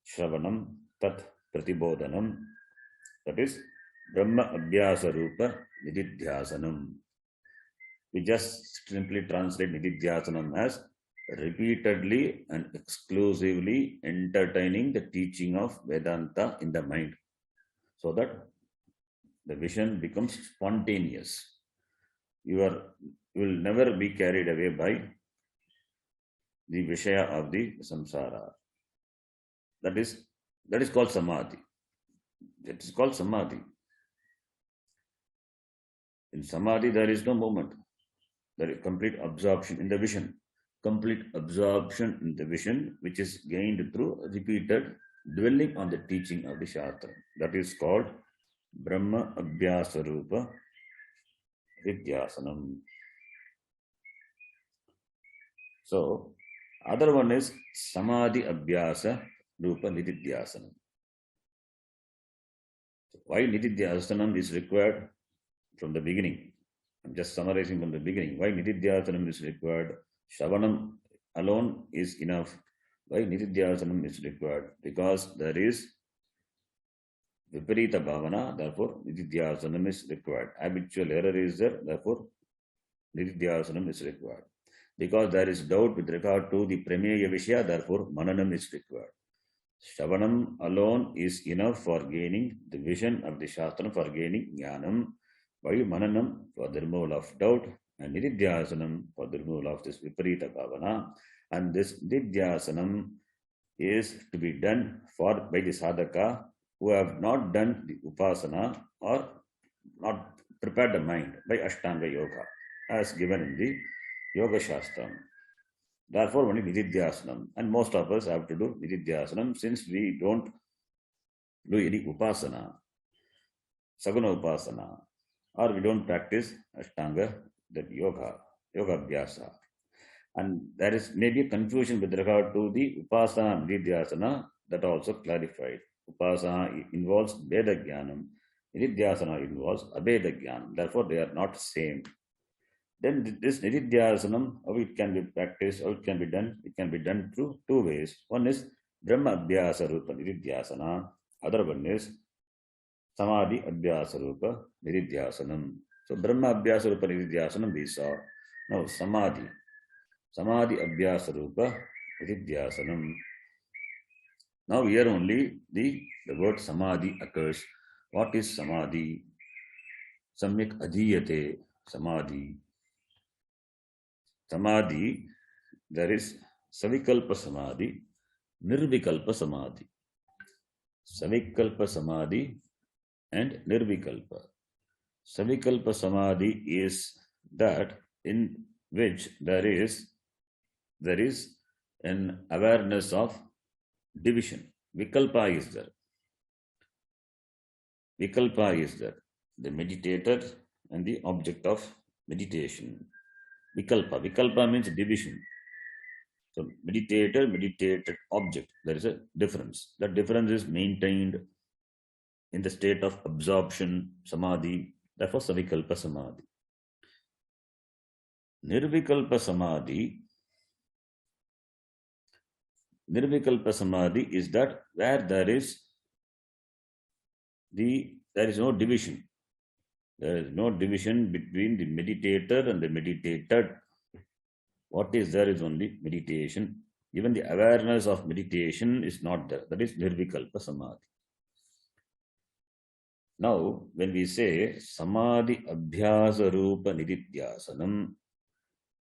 Shravanam, Tat Pratibodhanam. That is Brahma Abhyasa Rupa Nididhyasanam. We just simply translate Nididhyasanam as repeatedly and exclusively entertaining the teaching of Vedanta in the mind, so that the vision becomes spontaneous. You will never be carried away by the Vishaya of the samsara. That is called Samadhi. That is called Samadhi. In samadhi, there is no movement. There is complete absorption in the vision. Complete absorption in the vision, which is gained through repeated dwelling on the teaching of the Shastra. That is called Brahma Abhyasa Rupa Vidyasanam. So, other one is Samadhi Abhyasa Rupa Nididhyasanam. Why Nididhyasanam is required from the beginning? I'm just summarizing from the beginning. Why Nididhyasanam is required? Shravanam alone is enough. Why Nididhyasanam is required? Because there is Viparita Bhavana, therefore Nididhyasanam is required. Habitual error is there, therefore Nididhyasanam is required. Because there is doubt with regard to the Prameya Vishya, therefore Mananam is required. Shravanam alone is enough for gaining the vision of the Shastra, for gaining Jnanam. Why Mananam? For the removal of doubt, and Nididhyasanam for the removal of this Viparita Bhavana. And this Nididhyasanam is to be done by the sadhaka who have not done the upasana or not prepared the mind by Ashtanga Yoga, as given in the Yoga Shastra. Therefore, only Nididhyasanam. And most of us have to do Nididhyasanam since we don't do any upasana, Saguna upasana, or we don't practice Ashtanga, that yoga abhyasa. And there is maybe a confusion with regard to the upasana and Nididhyasana, that also clarified. Upasana involves Veda Jnanam, Nididhyasana involves Abheda Jnanam. Therefore, they are not same. Then this Nididhyasanam, how it can be practiced, how it can be done? It can be done through two ways. One is Brahma Abhyasa Rupa Nididhyasana. Other one is Samadhi Abhyasa Rupa Nididhyasanam. So Brahma Abhyasa Rupa Nididhyasanam we saw. Now Samadhi Abhyasa Rupa Nididhyasanam. Now here only the word Samadhi occurs. What is Samadhi? Samyak Adhiyate Samadhi. Samadhi, there is Savikalpa Samadhi, Nirvikalpa Samadhi. Savikalpa Samadhi and Nirvikalpa. Savikalpa Samadhi is that in which there is an awareness of division. Vikalpa is there. Vikalpa is there. The meditator and the object of meditation. Vikalpa means division. So meditator, meditated object. There is a difference. That difference is maintained in the state of absorption, samadhi. Therefore, Savikalpa Samadhi. Nirvikalpa Samadhi is that where there is no division. There is no division between the meditator and the meditated. What is there is only meditation. Even the awareness of meditation is not there. That is Nirvikalpa Samadhi. Now, when we say Samadhi Abhyasa Rupa Nididhyasanam,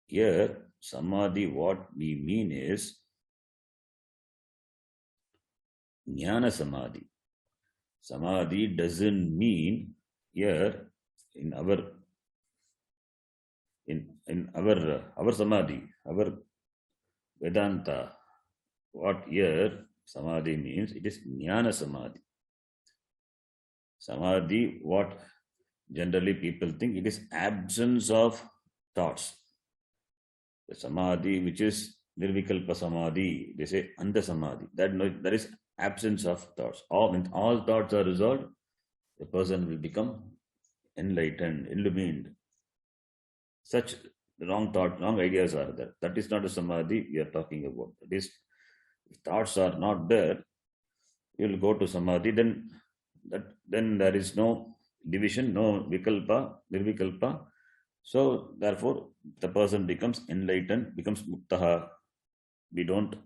here Samadhi, what we mean is Jnana Samadhi. Samadhi doesn't mean here in our Samadhi, our Vedanta, what here Samadhi means, it is Jnana Samadhi. Samadhi, what generally people think, it is absence of thoughts. The Samadhi, which is Nirvikalpa Samadhi, they say Anta Samadhi, that is absence of thoughts. When all thoughts are resolved, the person will become enlightened, illumined. Such wrong thoughts, wrong ideas are there. That is not a Samadhi we are talking about. That is, if thoughts are not there, you will go to Samadhi, then there is no division, no Vikalpa, Nirvikalpa. So therefore, the person becomes enlightened, becomes Muktaha. We don't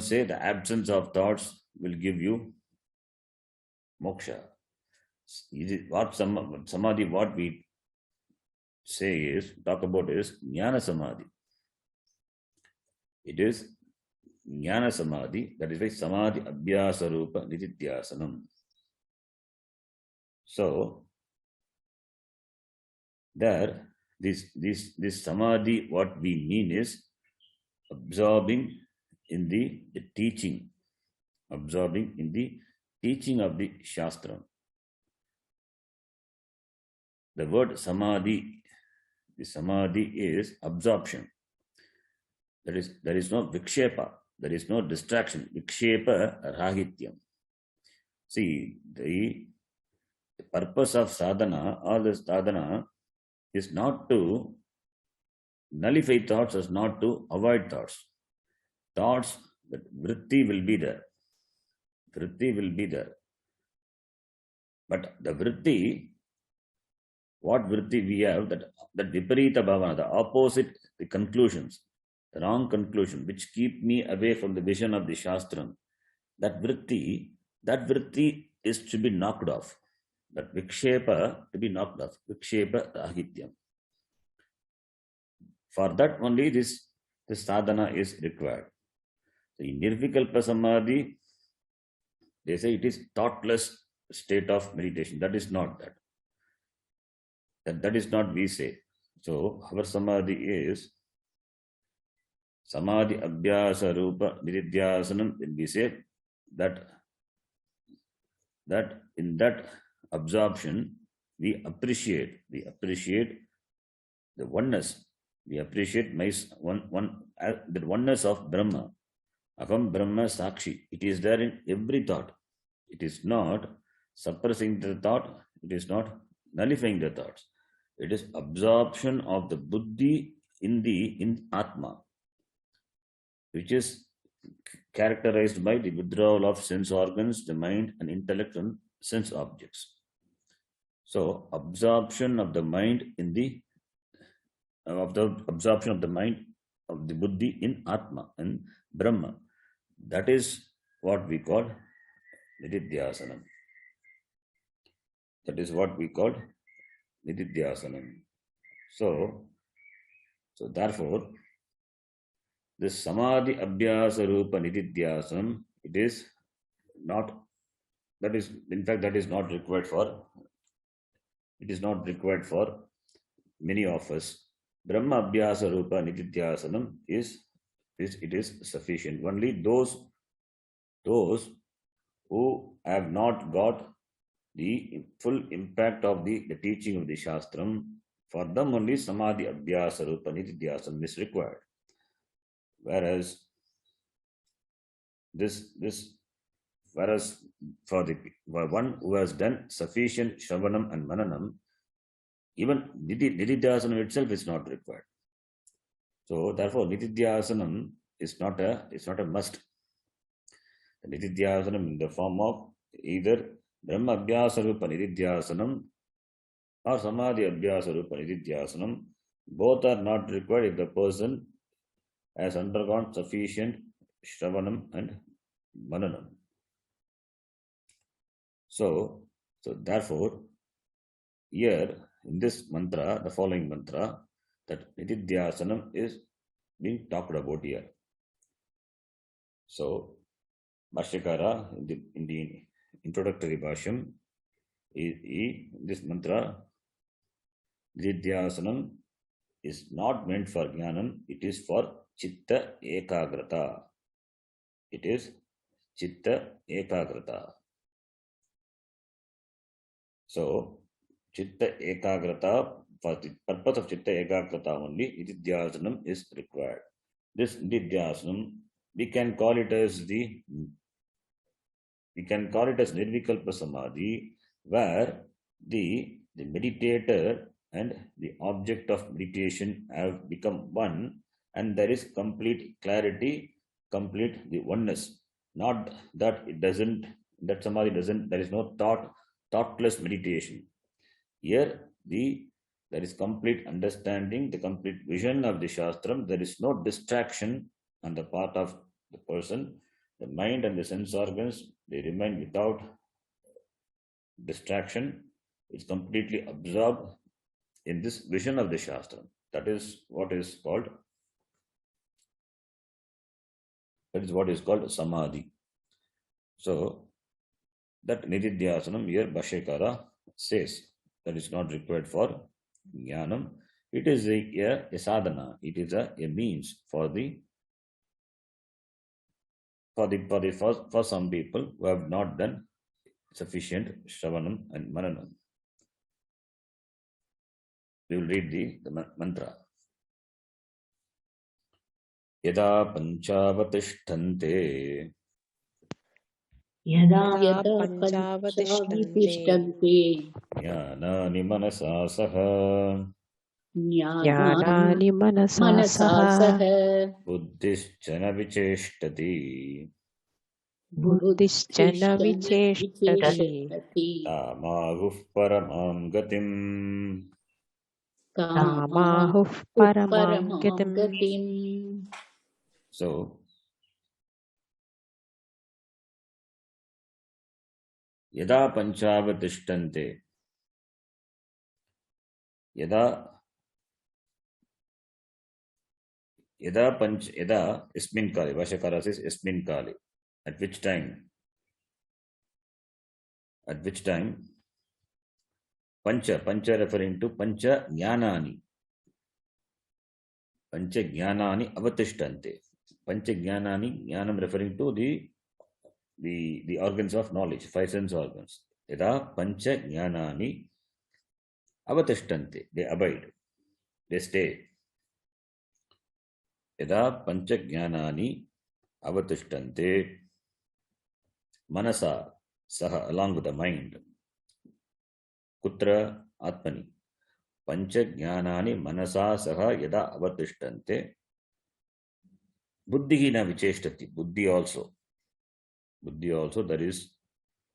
say the absence of thoughts will give you moksha. What Samadhi, what we talk about is Jnana Samadhi. It is Jnana Samadhi, that is why Samadhi Abhyasa Rupa Nididhyasanam. So, There, this samadhi, what we mean is absorbing in the teaching, absorbing in the teaching of the Shastra. The word samadhi, the samadhi is absorption. There is no vikshepa, there is no distraction. Vikshepa rahityam. See, the purpose of sadhana, all this sadhana, is not to nullify thoughts, is not to avoid thoughts. Thoughts, that vritti will be there. Vritti will be there. But the vritti, what vritti we have, that viparita bhavana, the opposite, the conclusions, the wrong conclusion, which keep me away from the vision of the Shastram, that vritti is to be knocked off. That vikshepa to be knocked off. Vikshepa rahityam. For that only this sadhana is required. So in Nirvikalpa Samadhi, they say it is thoughtless state of meditation. That is not that. That is not we say. So our Samadhi is Samadhi Abhyasa Rupa Nididhyasanam. When we say that in that absorption, we appreciate the oneness. We appreciate the oneness of Brahma. Aham Brahma Sakshi. It is there in every thought. It is not suppressing the thought. It is not nullifying the thoughts. It is absorption of the buddhi in Atma, which is characterized by the withdrawal of sense organs, the mind, and intellect and sense objects. So, absorption of the mind absorption of the mind of the buddhi in Atma and Brahma. That is what we call Nididhyasanam. That is what we call Nididhyasanam. So therefore, this Samadhi Abhyasa Rupa Nididhyasanam, it is not, that is, in fact, that is not required for, it is not required for many of us. Brahma Abhyasa Rupa Nididhyasanam is sufficient. Only those who have not got the full impact of the teaching of the Shastram, for them only Samadhi Abhyasa Rupa Nididhyasanam is required. Whereas for the one who has done sufficient Shravanam and Mananam, even Nididhyasanam itself is not required. So therefore, Nididhyasanam is not a must. The Nididhyasanam in the form of either Brahma Abhyasa Rupa Nididhyasanam or Samadhi Abhyasa Rupa Nididhyasanam, both are not required if the person has undergone sufficient Shravanam and Mananam. So therefore, here in this mantra, the following mantra, that Nididhyasanam is being talked about here. So, Bhashyakara in the introductory Bhashyam, this mantra, Nididhyasanam, is not meant for Jnanam, it is for Chitta Ekagrata. It is Chitta Ekagrata. So, Chitta Ekagrata, for the purpose of Chitta Ekagrata only, Nididhyasanam is required. This Nididhyasanam, we can call it as Nirvikalpa Samadhi, where the meditator and the object of meditation have become one, and there is complete clarity, complete the oneness. Not that that Samadhi doesn't, there is no thoughtless meditation. Here, there is complete understanding, the complete vision of the Shastram. There is no distraction on the part of the person. The mind and the sense organs, they remain without distraction. It's completely absorbed in this vision of the Shastram. That is what is called Samadhi. So, that Nididhyasanam here Bhashyakara says that is not required for Jnanam, it is a sadhana. It is a means for some people who have not done sufficient Shravanam and Mananam. We will read the mantra. Yada panchavatiष्ठन्ते यदा यदा पञ्चावतिष्ठन्ते पञ्चावितिष्ठन्ते ज्ञानानि मनसा सह ज्ञानानि मनसा मनसा सह सह बुद्धिश्च न विचेष्टति बुद्धिश्च न विचेष्टति तामाहुः परमां गतिम्. तामाहुः परमां गतिम्. So, यदा पञ्चावतिष्ठन्ते, यदा यस्मिन् काले, भाष्यकारः says यस्मिन् काले, at which time pancha referring to pancha jnanani avatiष्ठन्ते. Pancha jnanani, jnanam referring to the organs of knowledge, five sense organs. Yada pancha jnanani avatiष्ठन्ते, they abide, they stay. Yada pancha jnanani avatiष्ठन्ते manasa saha, along with the mind. Kutra atmani. Pancha jnanani manasa saha yada avatiष्ठन्ते buddhihi na vicheshtati. Buddhi also, there is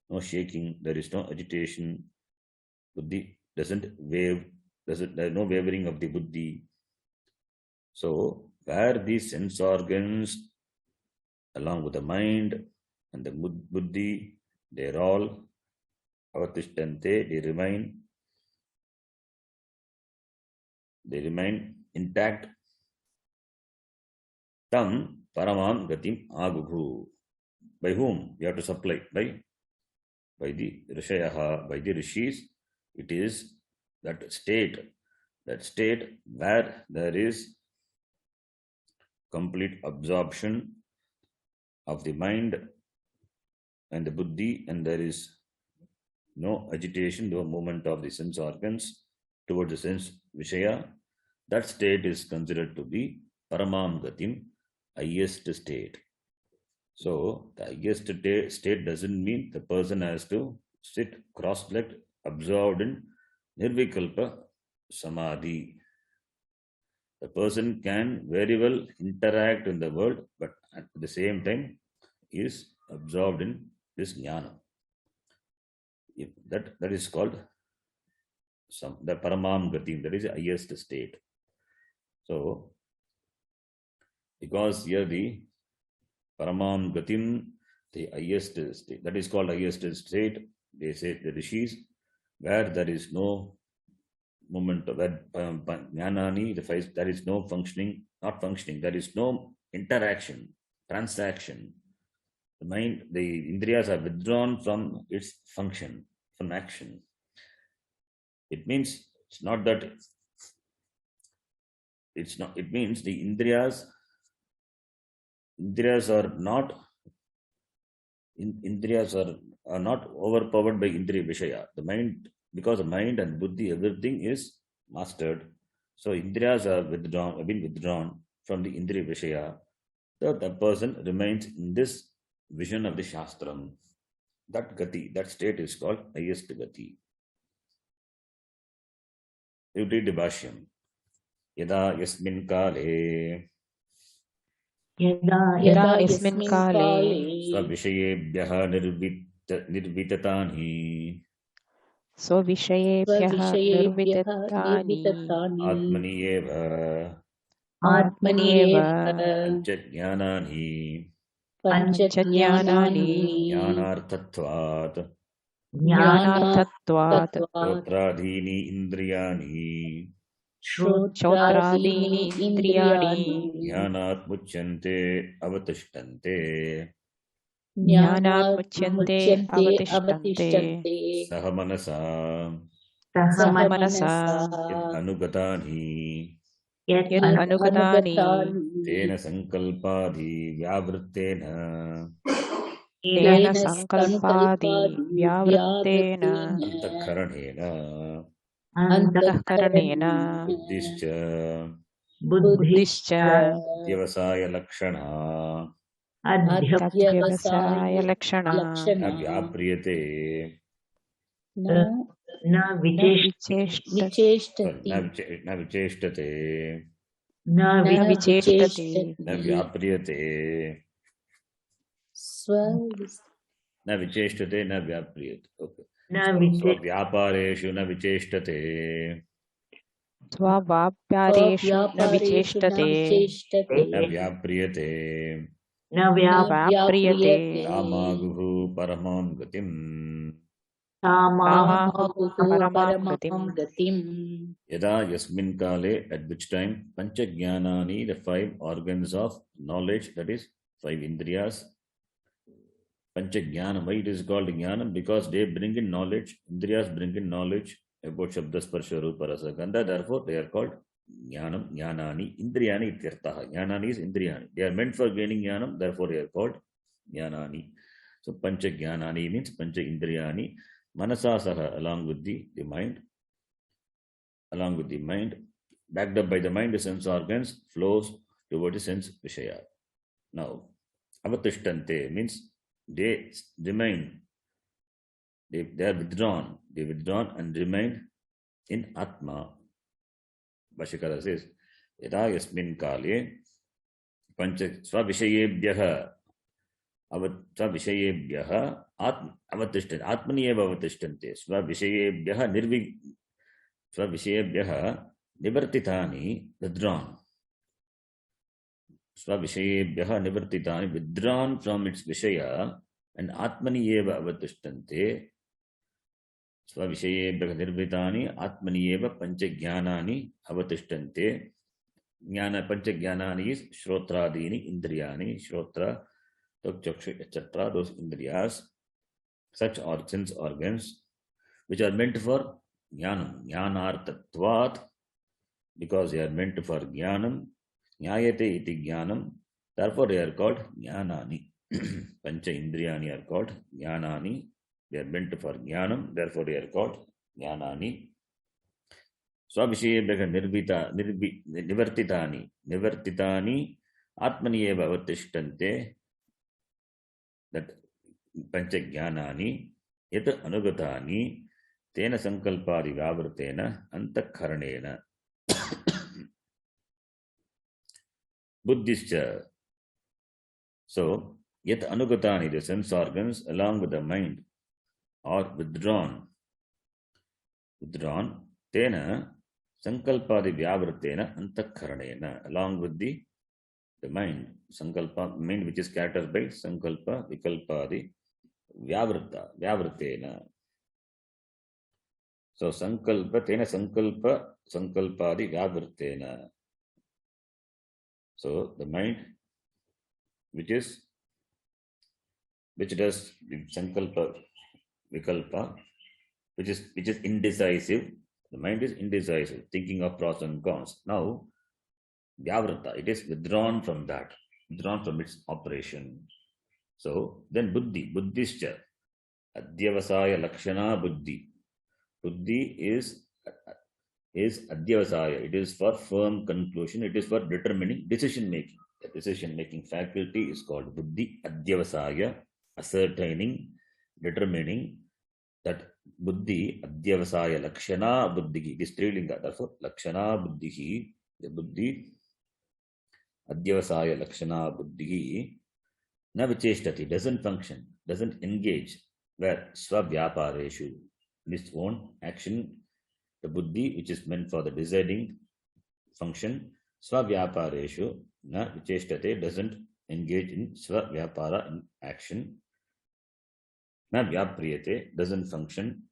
no shaking, there is no agitation. Buddhi doesn't wave, there is no wavering of the buddhi. So, where these sense organs, along with the mind and the buddhi, they are all avatiष्ठन्ते, they remain intact. Tam paramam gatim agughu. By whom? We have to supply. By the rishayaha, by the rishis. It is that state where there is complete absorption of the mind and the buddhi, and there is no agitation, no movement of the sense organs towards the sense vishaya. That state is considered to be paramam gatim, highest state. So the highest state doesn't mean the person has to sit cross-legged, absorbed in nirvikalpa samadhi. The person can very well interact in the world, but at the same time is absorbed in this jnana. That is called the paramam gatim, that is the highest state. So, because here the paramam gatim, the highest state, that is called highest state, they say the rishis, where there is no movement of that jnanani, there is no not functioning, there is no interaction, transaction. The mind, the indriyas are withdrawn from its function, from action. It means it's not that it means the indriyas are not overpowered by indriya vishaya. The mind, because the mind and buddhi, everything is mastered. So indriyas have been withdrawn from the indriya vishaya. So the person remains in this vision of the shastram. That gati, that state is called highest gati. You read the bhashyam. Yada yasmin kale यदा यस्मिन् काले स्वविषयेभ्यः निर्विततानि स्वविषयेभ्यः निर्विततानि आत्मनि एव पञ्चज्ञानानि ज्ञानार्थत्वात् श्रोत्रादीनि इन्द्रियाणि ज्ञानात् मुच्यन्ते अवतिष्ठन्ते सह मनसा मनसा अनुगतानि यत् अनुगतानि तेन संकल्पादि व्यावृत्तेन तेन संकल्पादि व्यावृत्तेन अंतःकरणेन अंतःकरणेन बुद्धिश्च अध्यवसायलक्षणा अध्यवसायलक्षणा न व्याप्रियते न विचेष्टते विचेष्टते न व्याप्रियते न विचेष्टते न व्याप्रियते ओके स्वव्यापारेषु न विचेष्टते स्वव्यापारेषु न विचेष्टते न व्याप्रियते न व्याप्रियते कामागुः परमां गतिम् परमां गतिम् यदा यस्मिन् काले at which time pancha jnanani the five organs of knowledge, that is five indriyas, pancha jnanam. Why it is called jnanam? Because they bring in knowledge, indriyas bring in knowledge about shabda sparsha rupa rasa gandha, therefore they are called jnanam, jnanani, indriyani ityarthaha. Jnanani is indriyani, they are meant for gaining jnanam, therefore they are called jnanani. So pancha jnanani means pancha indriyani manasa saha, along with the mind, backed up by the mind, the sense organs flows towards the sense vishaya. Now, avatishtante means they remain, they are withdrawn and remain in Atma. Bhashikara says, yada yasmin kale pancha svavishayebhyaha svavishayebhyaha avatishtante, atmani eva avatishtante, svavishayebhyaha स्वविषयेभ्यः निवर्तितानि withdrawn. स्वविषयेभ्यः निवर्तितानि withdrawn from its vishaya and atmani eva avatishtante. स्वविषयेभ्यः निर्वृतानि आत्मनि एव पंचज्ञानानि avatishtante. Jnana panchajnanani is shrotradini indriyani, shrotra, tok, chakshu, etc. Those indriyas, such sense organs which are meant for jnanam, jnanartatvat, because they are meant for jnanam, jnayate iti jnanam, therefore they are called jnanani. Pancha indriyani are called jnanani, they are meant for jnanam, therefore they are called jnanani. Swabhishayebhyaha nivartitani atmani eva avatishtante, that pancha jnanani yat anugatani tena sankalpadi vyavritena antakharanena buddhischa. So yat anugatani, the sense organs along with the mind are withdrawn tena sankalpadi vyavritena antakharanena, along with the mind, sankalpa, mind which is scattered by sankalpa vikalpadi vyavritena. So sankalpa tena sankalpadi vyavritena. So the mind which does sankalpa vikalpa, which is indecisive. The mind is indecisive, thinking of pros and cons. Now vyavrita, it is withdrawn from its operation. So then buddhischa adyavasaya lakshana buddhi. Buddhi is adyavasaya, it is for firm conclusion, it is for determining decision making. The decision making faculty is called buddhi, adyavasaya, ascertaining, determining. That buddhi, adyavasaya lakshana buddhi, it is strilinga, therefore lakshana buddhi, the buddhi, adyavasaya lakshana buddhi, na vicheshtati, doesn't function, doesn't engage, where swavyapareshu, its own action. The buddhi, which is meant for the deciding function, swavyapareshu na vicheshtate, doesn't engage in swavyapara, in action. Na vyapriyate, doesn't function,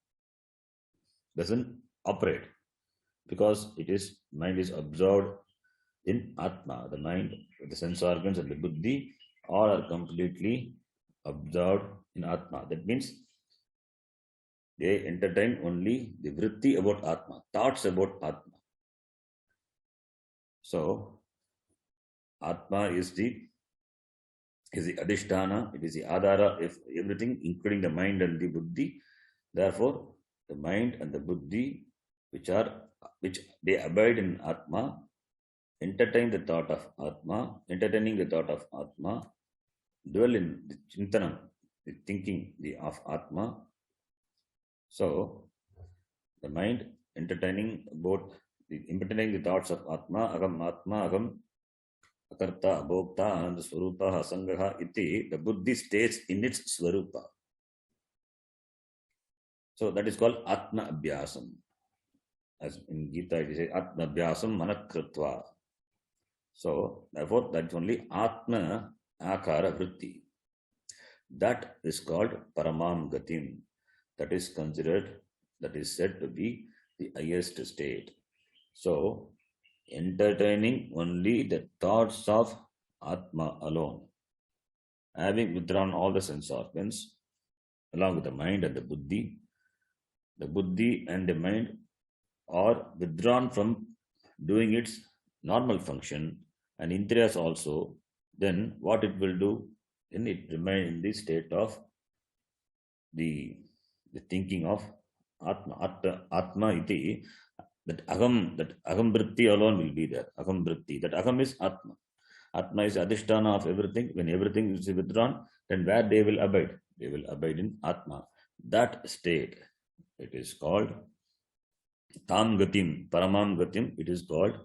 doesn't operate, because mind is absorbed in Atma. The mind, the sense organs and the buddhi all are completely absorbed in Atma. That means They entertain only the vritti about Atma, thoughts about Atma. So, Atma is the adhisthana, it is the adhara, if everything, including the mind and the buddhi. Therefore, the mind and the buddhi, which they abide in Atma, entertain the thought of Atma, entertaining the thought of Atma, dwell in the chintanam, the thinking of Atma. So, the mind entertaining the thoughts of Atma, Agam, Akarta, Abhokta, Ananda Swarupa, Asangaha, iti, the buddhi stays in its Swarupa. So that is called Atma Abhyasam. As in Gita, it is Atma Abhyasam Manakritva. So therefore, that's only Atma Akara Vritti. That is called Paramam Gatim. That is said to be the highest state. So, entertaining only the thoughts of Atma alone, having withdrawn all the sense organs, along with the mind and the buddhi and the mind are withdrawn from doing its normal function, and indriyas also, then what it will do? Then it remain in the state of the thinking of Atma iti, that agam vritti alone will be there. Agam vritti. That agam is Atma. Atma is adhisthana of everything. When everything is withdrawn, then where they will abide? They will abide in Atma. That state, it is called Tam Gatim, Paramam Gatim, it is called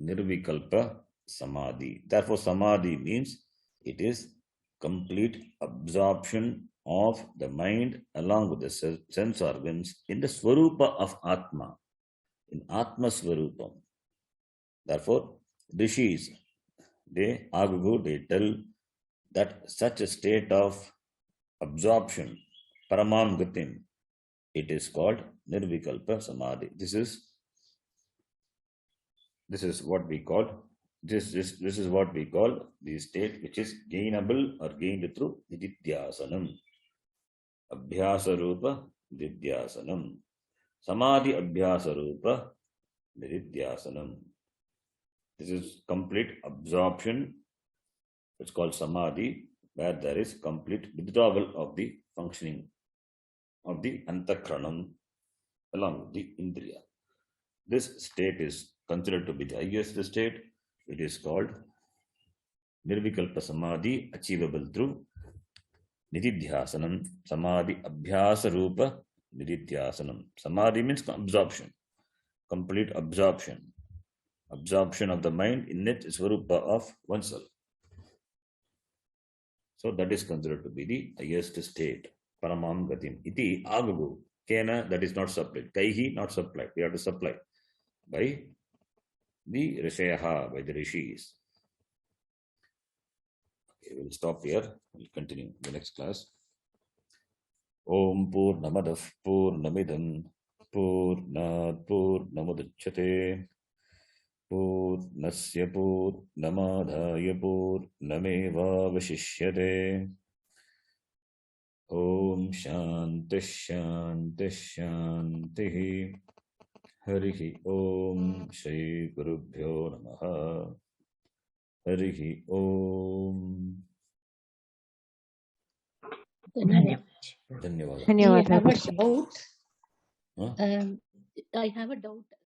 Nirvikalpa Samadhi. Therefore, Samadhi means it is complete absorption of the mind along with the sense organs in the Swarupa of Atma, in Atma Swarupam. Therefore, Rishis, they tell that such a state of absorption, Paramam Gatim, it is called Nirvikalpa Samadhi. This is what we call this is what we call the state which is gainable or gained through Nididhyasanam. Abhyasa Rupa Nididhyasanam. Samadhi Abhyasa Rupa Nididhyasanam. This is complete absorption. It's called Samadhi, where there is complete withdrawal of the functioning of the Antakranam along with the Indriya. This state is considered to be the highest state. It is called Nirvikalpa Samadhi, achievable through Nididhyasanam. Samadhi Abhyasa Rupa Nididhyasanam. Samadhi means absorption, complete absorption of the mind in its Swarupa of oneself. So that is considered to be the highest state. Paramam Gatim. Iti Agagu. Kena, that is not supplied. Kaihi, not supplied. We have to supply by the Rishayaha, by the Rishis. Okay, we'll stop here. We'll continue in the next class. Om Purnamadav Purnamidam Purnat Purnamudachyate Purnasya Purnamadhaya Purnameva Vashishyate. Om Shanti Shanti Shanti. Harihi Om Shri Gurubhyo Namaha. Harihi Om. Dhanyawad. ಧನ್ಯವಾದ I have a Guruji. doubt. Huh? I have a doubt.